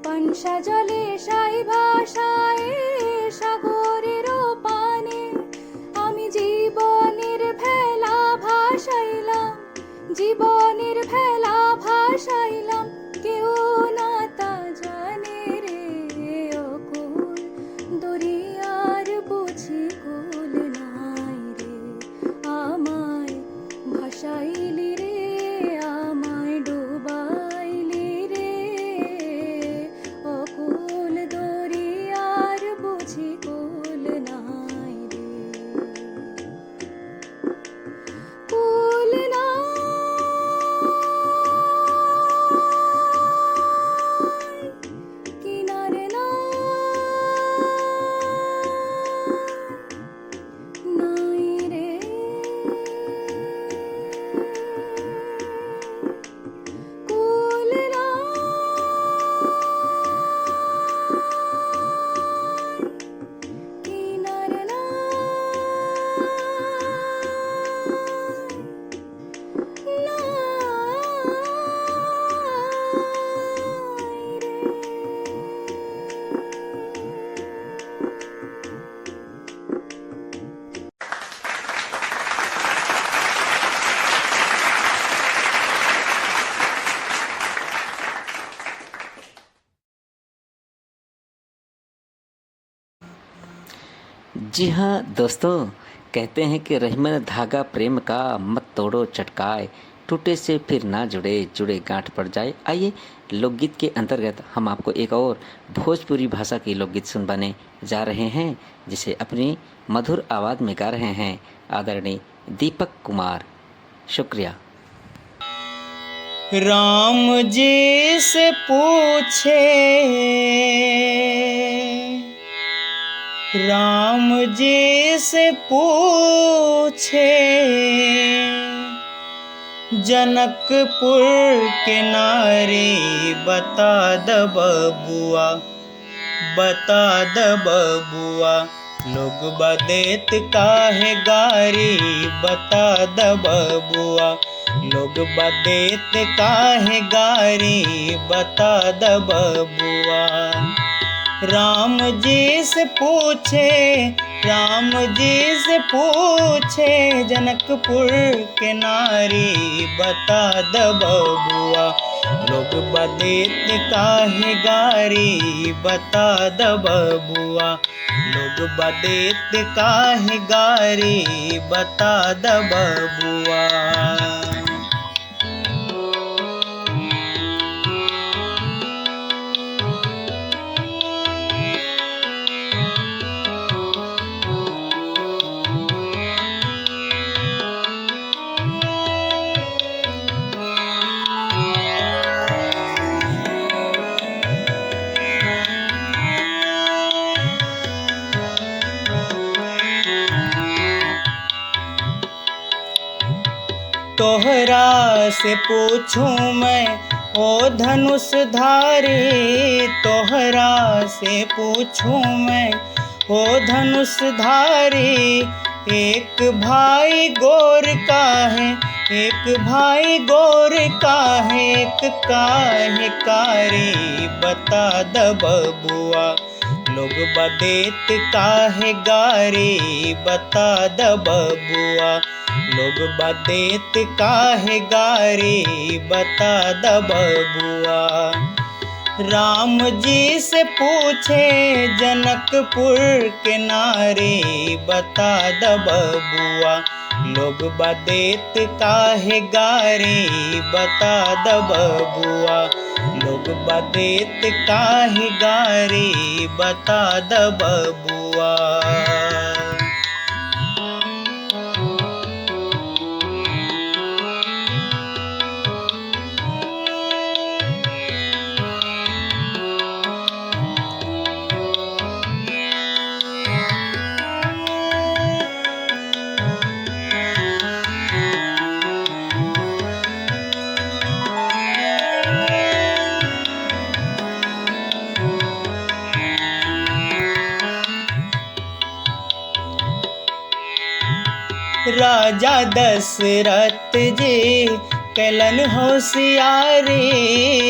পানসা জলে সাই ভাষায় সাগরের পানে, আমি জীবনের ভেলা ভাসাইলাম, জীবনের ভেলা ভাসাইলাম, কেউ না তা জানে রে অকুল দরিয়ার বুঝি কুল নাই রে। আমায় ভাসাইলি রে, আমায় ডুবাইলি রে, অকুল দরিয়ার বুঝি কুল নাই রে। কুল নাই, কিনারে নাই রে। কুল নাই, কিনারে নাই রে। जी हाँ दोस्तों, कहते हैं कि रहीमन धागा प्रेम का मत तोड़ो चटकाए, टूटे से फिर ना जुड़े, जुड़े गांठ पड़ जाए। आइए लोकगीत के अंतर्गत हम आपको एक और भोजपुरी भाषा की लोकगीत सुनवाने जा रहे हैं, जिसे अपनी मधुर आवाज़ में गा रहे हैं आदरणीय दीपक कुमार। शुक्रिया। राम जी से पूछे, राम जी से पूछे, जनकपुर के नारी बता द बबुआ, बता द बबुआ, लोग बदेत काहे गारी, बता द बबुआ, लोग बदेत काहे गारी, बता द बबुआ। राम जी से पूछे, राम जी से पूछे, जनकपुर के नारी बता द बबुआ, लोग बदेत काहे गारी, बता द बबुआ, लोग बदेत काहे गारी, बता द बबुआ। तोहरा से पूछूं मैं ओ धनुषधारी, तोहरा से पूछूं मैं ओ धनुषधारी, एक भाई गोर का है, एक भाई गोर का है, एक काहे कारी, बता द बबुआ, लोग बदेत काहे गारी, बता द बबुआ, लोग बदेत काहे गारी, बता द बबुआ। राम जी से पूछे जनकपुर के नारी, बता द बबुआ, लोग बदेत काहे गारे बता द बबुआ, लोग बदेत काहे गारे बता द बबुआ। राजा दशरथ जी कलन होशियारी,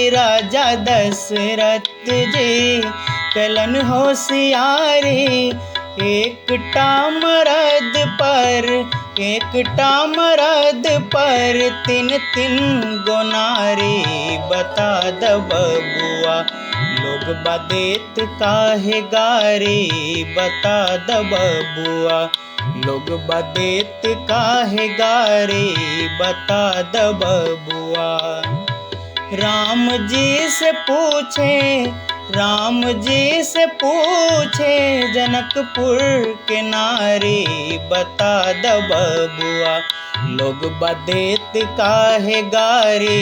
राजा दशरथ जी कलन होशियारी। एकटा मरद पर तीन तीन गोनारी बता द बबुआ, लोग बदेत काहे गारे बता द बबुआ, लोग बदेत काहे गारे बता द बबुआ। राम जी से पूछे जनकपुर के नारी बता द बबुआ, लोग बदेत काहे गारे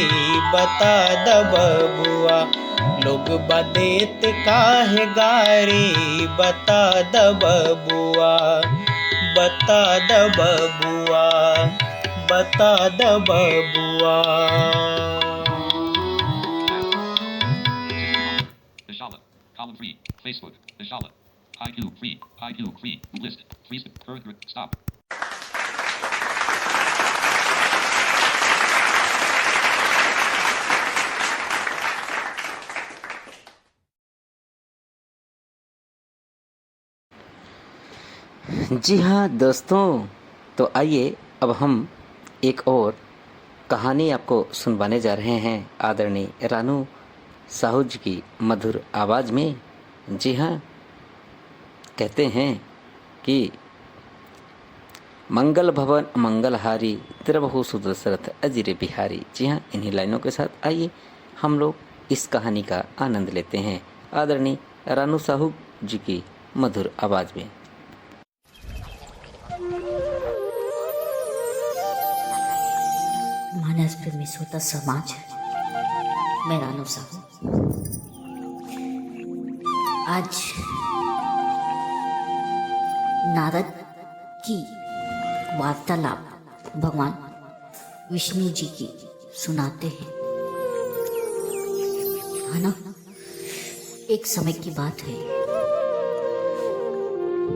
बता द बबुआ, लोग बदेत काहे गारे बता द बबुआ, बता द बबुआ, बता द बबुआ। Deshala, column 3, Facebook, Deshala, IQ free, list, free, further, stop. जी हाँ दोस्तों, तो आइए अब हम एक और कहानी आपको सुनवाने जा रहे हैं आदरणीय रानू साहू जी की मधुर आवाज़ में। जी हाँ, कहते हैं कि मंगल भवन मंगलहारी तिरबहु सुदशरथ अजिर बिहारी। जी हाँ, इन्हीं लाइनों के साथ आइए हम लोग इस कहानी का आनंद लेते हैं आदरणीय रानू साहू जी की मधुर आवाज़ में। मानस प्रेमी श्रोता समाज, मैं रानू साहू आज नारद की वार्तालाप भगवान विष्णु जी की सुनाते हैं, है ना। एक समय की बात है,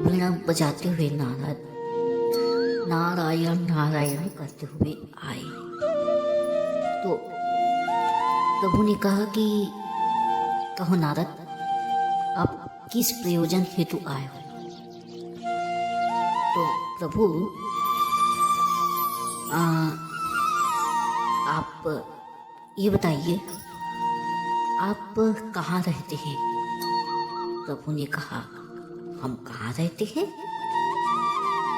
वीणा बजाते हुए नारद नारायण नारायण करते हुए आए तो प्रभु ने कहा कि कहो नारद, आप किस प्रयोजन हेतु आए हो? तो प्रभु आप ये बताइए, आप कहाँ रहते हैं? प्रभु ने कहा, हम कहाँ रहते हैं?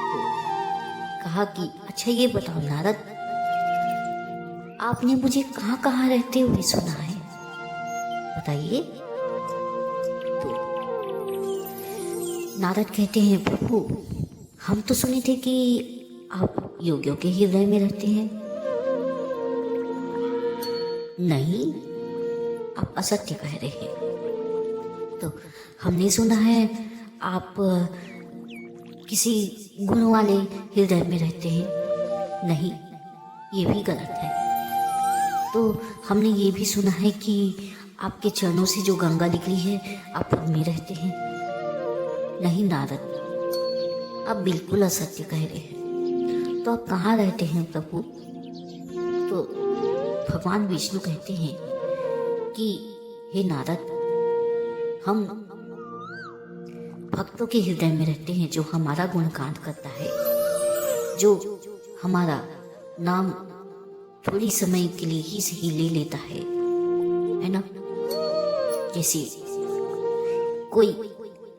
तो कहा कि अच्छा ये बताओ नारद, आपने मुझे कहाँ कहाँ रहते हुए सुना है, बताइए। तो नारद कहते हैं, प्रभु हम तो सुने थे कि आप योगियों के हृदय में रहते हैं। नहीं, आप असत्य कह रहे हैं। तो हमने सुना है आप किसी गुण वाले हृदय में रहते हैं। नहीं, ये भी गलत है। तो हमने ये भी सुना है कि आपके चरणों से जो गंगा निकली है आप उनमें रहते हैं। नहीं नारद, आप बिल्कुल असत्य कह रहे हैं। तो आप कहाँ रहते हैं प्रभु? तो भगवान विष्णु कहते हैं कि हे नारद, हम भक्तों के हृदय में रहते हैं, जो हमारा गुणगान करता है, जो हमारा नाम थोड़ी समय के लिए ही सही ले लेता है ना। जैसे कोई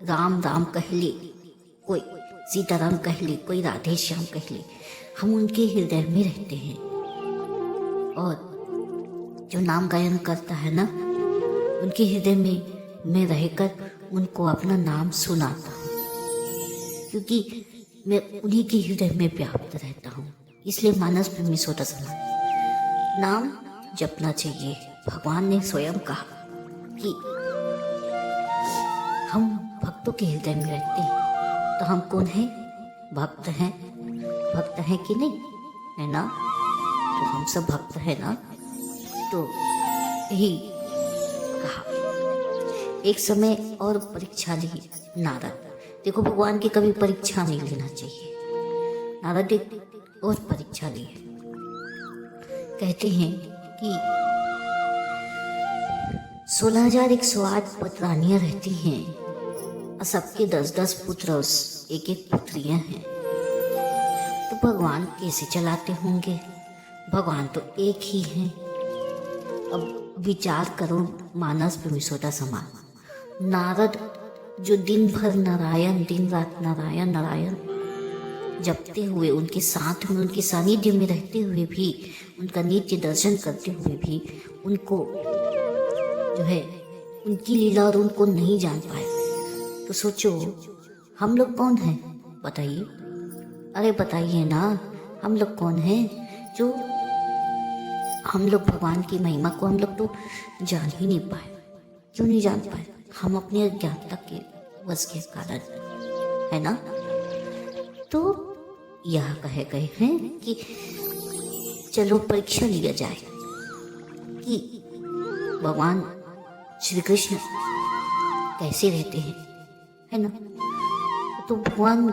राम राम कह ले, कोई सीताराम कह ले, कोई राधे श्याम कह ले, हम उनके हृदय में रहते हैं। और जो नाम गायन करता है ना, उनके हृदय में मैं रहकर उनको अपना नाम सुनाता हूँ, क्योंकि मैं उन्हीं के हृदय में व्याप्त रहता हूँ। इसलिए मानस में मिसोटा सलाह, नाम जपना चाहिए। भगवान ने स्वयं कहा कि हम भक्तों के हृदय में रहते हैं। तो हम कौन हैं? भक्त हैं। भक्त हैं कि नहीं, है ना? तो हम सब भक्त हैं ना। तो यही कहा। एक समय और परीक्षा ली नारद। देखो, भगवान की कभी परीक्षा नहीं लेना चाहिए। नारद एक और परीक्षा ली। कहते हैं कि 16,108 पत्रानियां रहती हैं और सबके 10-10 पुत्र और 1-1 पुत्रियां हैं। तो भगवान कैसे चलाते होंगे? भगवान तो एक ही हैं। अब विचार करो, मानस पे मिसोटा समान। नारद जो दिन भर नारायण, दिन रात नारायण नारायण जपते हुए, उनके साथ में, उनके सानिध्य में रहते हुए भी, उनका नित्य दर्शन करते हुए भी उनको जो है उनकी लीला और उनको नहीं जान पाए। तो सोचो, हम लोग कौन हैं? बताइए, अरे बताइए ना, हम लोग कौन हैं जो हम लोग भगवान की महिमा को हम लोग तो जान ही नहीं पाए। क्यों नहीं जान पाए? हम अपने अज्ञानता के वश के कारण, है ना। तो यह कहे गए हैं कि चलो परीक्षा लिया जाए कि भगवान श्री कृष्ण कैसे रहते हैं, है ना। तो भगवान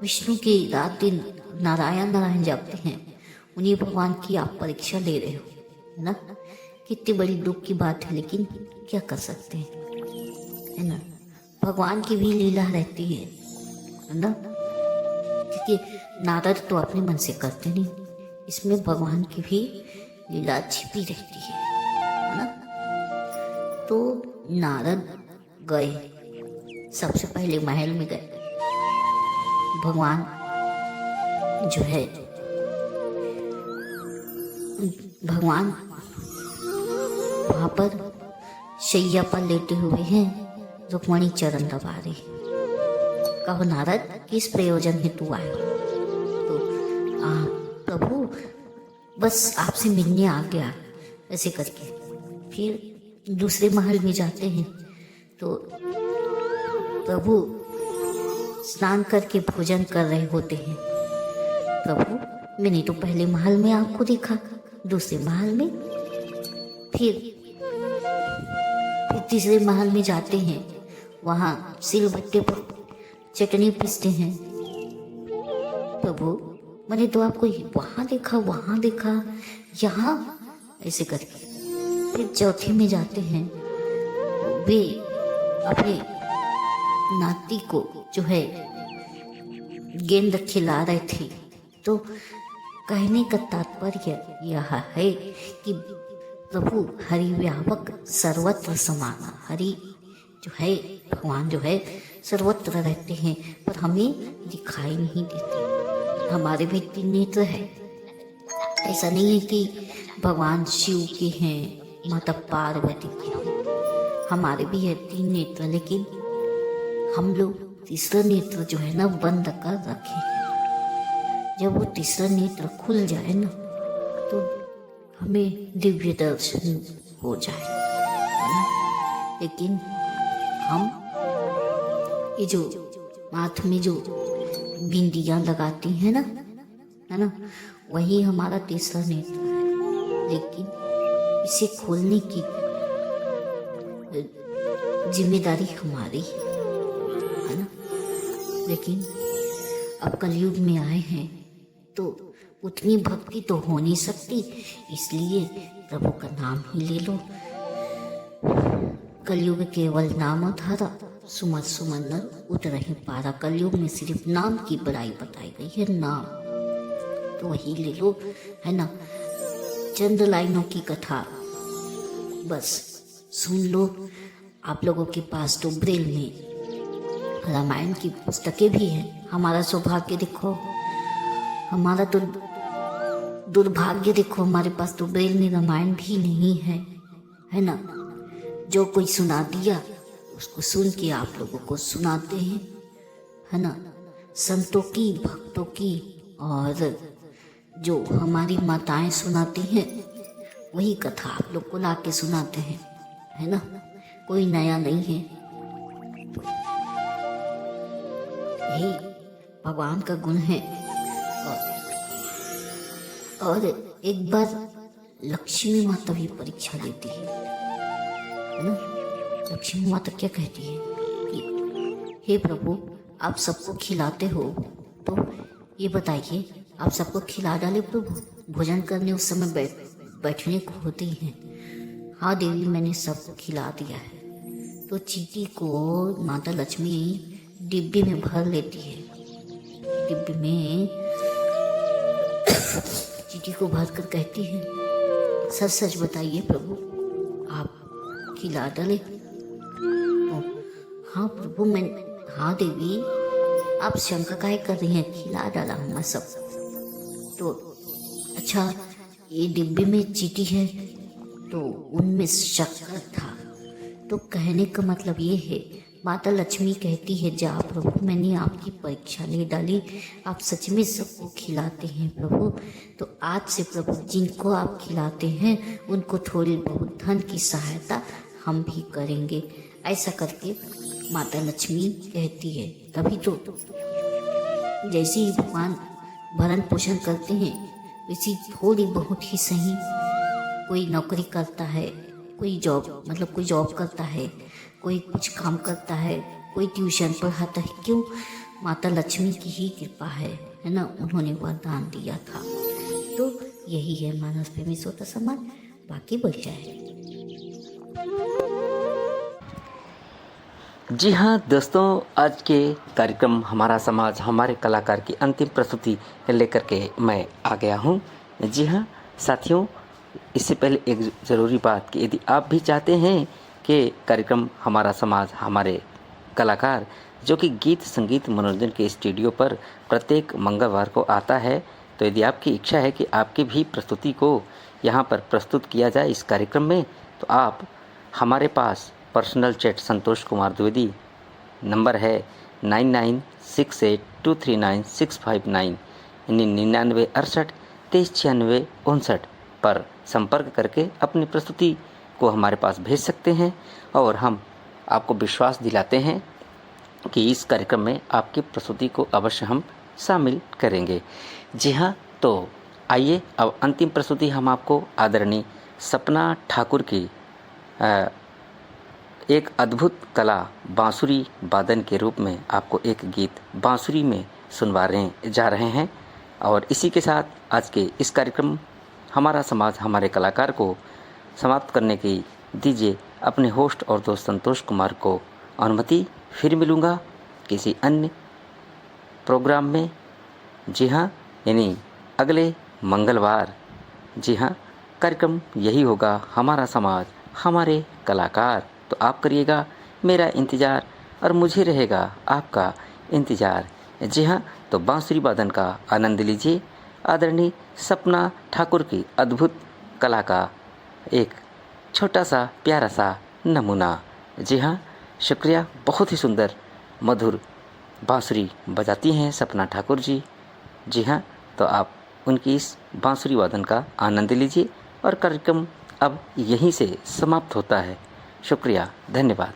विष्णु की रात दिन नारायण नारायण जपते हैं, उन्हीं भगवान की आप परीक्षा ले रहे हो, है ना। कितनी बड़ी दुख की बात है, लेकिन क्या कर सकते हैं, है ना। भगवान की भी लीला रहती है ना, क्योंकि नारद तो अपने मन से करते नहीं, इसमें भगवान की भी लीला छिपी रहती है ना। तो नारद गए, सबसे पहले महल में गए। भगवान जो है, भगवान वहां पर शैया पर लेटे हुए हैं, रुक्मणी चरण दबा रही। कहो नारद, किस प्रयोजन हेतु आए? तो प्रभु बस आपसे मिलने आ गया, ऐसे करके। फिर दूसरे महल में जाते हैं तो प्रभु स्नान करके भोजन कर रहे होते हैं। प्रभु, मैंने तो पहले महल में आपको देखा, दूसरे महल में, फिर तीसरे महल में जाते हैं, वहां सिलबट्टे पर चटनी पीसते हैं। प्रभु, मैंने तो आपको वहां देखा, यहाँ, ऐसे करके। फिर चौथे में जाते हैं, वे अपने नाती को जो है गेंद खिला रहे थे। तो कहने का तात्पर्य यह है कि प्रभु हरि व्यापक सर्वत्र समाना। हरि जो है, भगवान जो है, सर्वत्र रहते हैं, पर हमें दिखाई नहीं देते। हमारे भी 3 नेत्र है। ऐसा नहीं है कि भगवान शिव के हैं, माता पार्वती के हैं, हमारे भी है 3 नेत्र, लेकिन हम लोग तीसरा नेत्र जो है ना बंद कर रखे। जब वो तीसरा नेत्र खुल जाए ना, तो हमें दिव्य दर्शन हो जाए, है ना। लेकिन हम ये जो माथ में जो बिंदियां लगाती हैं ना, है ना, वही हमारा तीसरा नेत्र है। लेकिन इसे खोलने की जिम्मेदारी हमारी है ना। लेकिन अब कलयुग में आए हैं तो उतनी भक्ति तो हो नहीं सकती, इसलिए प्रभु का नाम ही ले लो। कलयुग केवल नाम धारा, सुमत सुमन नर उतरहि पारा। कलयुग में सिर्फ नाम की बड़ाई बताई गई है, नाम तो वही ले लो, है ना। चंद लाइनों की कथा बस सुन लो। आप लोगों के पास तो ब्रेल में रामायण की पुस्तकें भी हैं। हमारा सौभाग्य देखो, हमारा तो दुर्भाग्य देखो, हमारे पास तो ब्रेल में रामायण भी नहीं है ना। जो कोई सुना दिया उसको सुन के आप लोगों को सुनाते हैं, है ना। संतों की, भक्तों की और जो हमारी माताएं सुनाती हैं वही कथा आप लोग को ला के सुनाते हैं, है ना। कोई नया नहीं है। यही भगवान का गुण है। और एक बार लक्ष्मी माता भी परीक्षा लेती है ना। लक्ष्मी माता क्या कहती है कि हे प्रभु, आप सबको खिलाते हो तो ये बताइए, आप सबको खिला डाले प्रभु? भोजन करने उस समय बैठने को होती है। हाँ देवी, मैंने सबको खिला दिया है। तो चींटी को माता लक्ष्मी डिब्बी में भर लेती है। डिब्बी में चींटी को भर कर कहती है, सच सच बताइए प्रभु, आप खिला डाले? तो हाँ प्रभु, हाँ देवी, आप शंका काहे कर रही हैं? खिला डाला हूँ मैं सब। तो अच्छा, ये डिब्बे में चींटी है तो उनमें शक्कर था। तो कहने का मतलब ये है, माता लक्ष्मी कहती है, जा प्रभु, मैंने आपकी परीक्षा ले डाली, आप सच में सबको खिलाते हैं प्रभु। तो आज से प्रभु, जिनको आप खिलाते हैं उनको थोड़ी बहुत धन की सहायता हम भी करेंगे। ऐसा करके माता लक्ष्मी कहती है। तभी तो जैसे ही भगवान भरण पोषण करते हैं, वैसी थोड़ी बहुत ही सही, कोई नौकरी करता है, कोई जॉब करता है, कोई कुछ काम करता है, कोई ट्यूशन पढ़ाता है। क्यों? माता लक्ष्मी की ही कृपा है ना। उन्होंने वरदान दिया था। तो यही है मानस प्रेमी श्रोता समाज, बाकी बढ़िया है। जी हाँ दोस्तों, आज के कार्यक्रम हमारा समाज हमारे कलाकार की अंतिम प्रस्तुति लेकर के मैं आ गया हूँ। जी हाँ साथियों, इससे पहले एक ज़रूरी बात कि यदि आप भी चाहते हैं कि कार्यक्रम हमारा समाज हमारे कलाकार, जो कि गीत संगीत मनोरंजन के स्टूडियो पर प्रत्येक मंगलवार को आता है, तो यदि आपकी इच्छा है कि आपकी भी प्रस्तुति को यहाँ पर प्रस्तुत किया जाए इस कार्यक्रम में, तो आप हमारे पास personal chat Santosh Kumar Dwivedi number है 9968239659 यानी 9968239659 पर संपर्क करके अपनी प्रस्तुति को हमारे पास भेज सकते हैं। और हम आपको विश्वास दिलाते हैं कि इस कार्यक्रम में आपकी प्रस्तुति को अवश्य हम शामिल करेंगे। जी हाँ, तो आइए अब अंतिम प्रस्तुति हम आपको आदरणीय सपना ठाकुर की एक अद्भुत कला बांसुरी वादन के रूप में आपको एक गीत बांसुरी में सुनवाने जा रहे हैं। और इसी के साथ आज के इस कार्यक्रम हमारा समाज हमारे कलाकार को समाप्त करने की दीजिए अपने होस्ट और दोस्त संतोष कुमार को अनुमति। फिर मिलूँगा किसी अन्य प्रोग्राम में। जी हाँ, यानी अगले मंगलवार। जी हाँ, कार्यक्रम यही होगा, हमारा समाज हमारे कलाकार। तो आप करिएगा मेरा इंतज़ार और मुझे रहेगा आपका इंतज़ार। जी हाँ, तो बांसुरी वादन का आनंद लीजिए। आदरणीय सपना ठाकुर की अद्भुत कला का एक छोटा सा प्यारा सा नमूना। जी हाँ, शुक्रिया। बहुत ही सुंदर मधुर बांसुरी बजाती हैं सपना ठाकुर जी। जी हाँ, तो आप उनकी इस बांसुरी वादन का आनंद लीजिए। और कार्यक्रम अब यहीं से समाप्त होता है। शुक्रिया, धन्यवाद।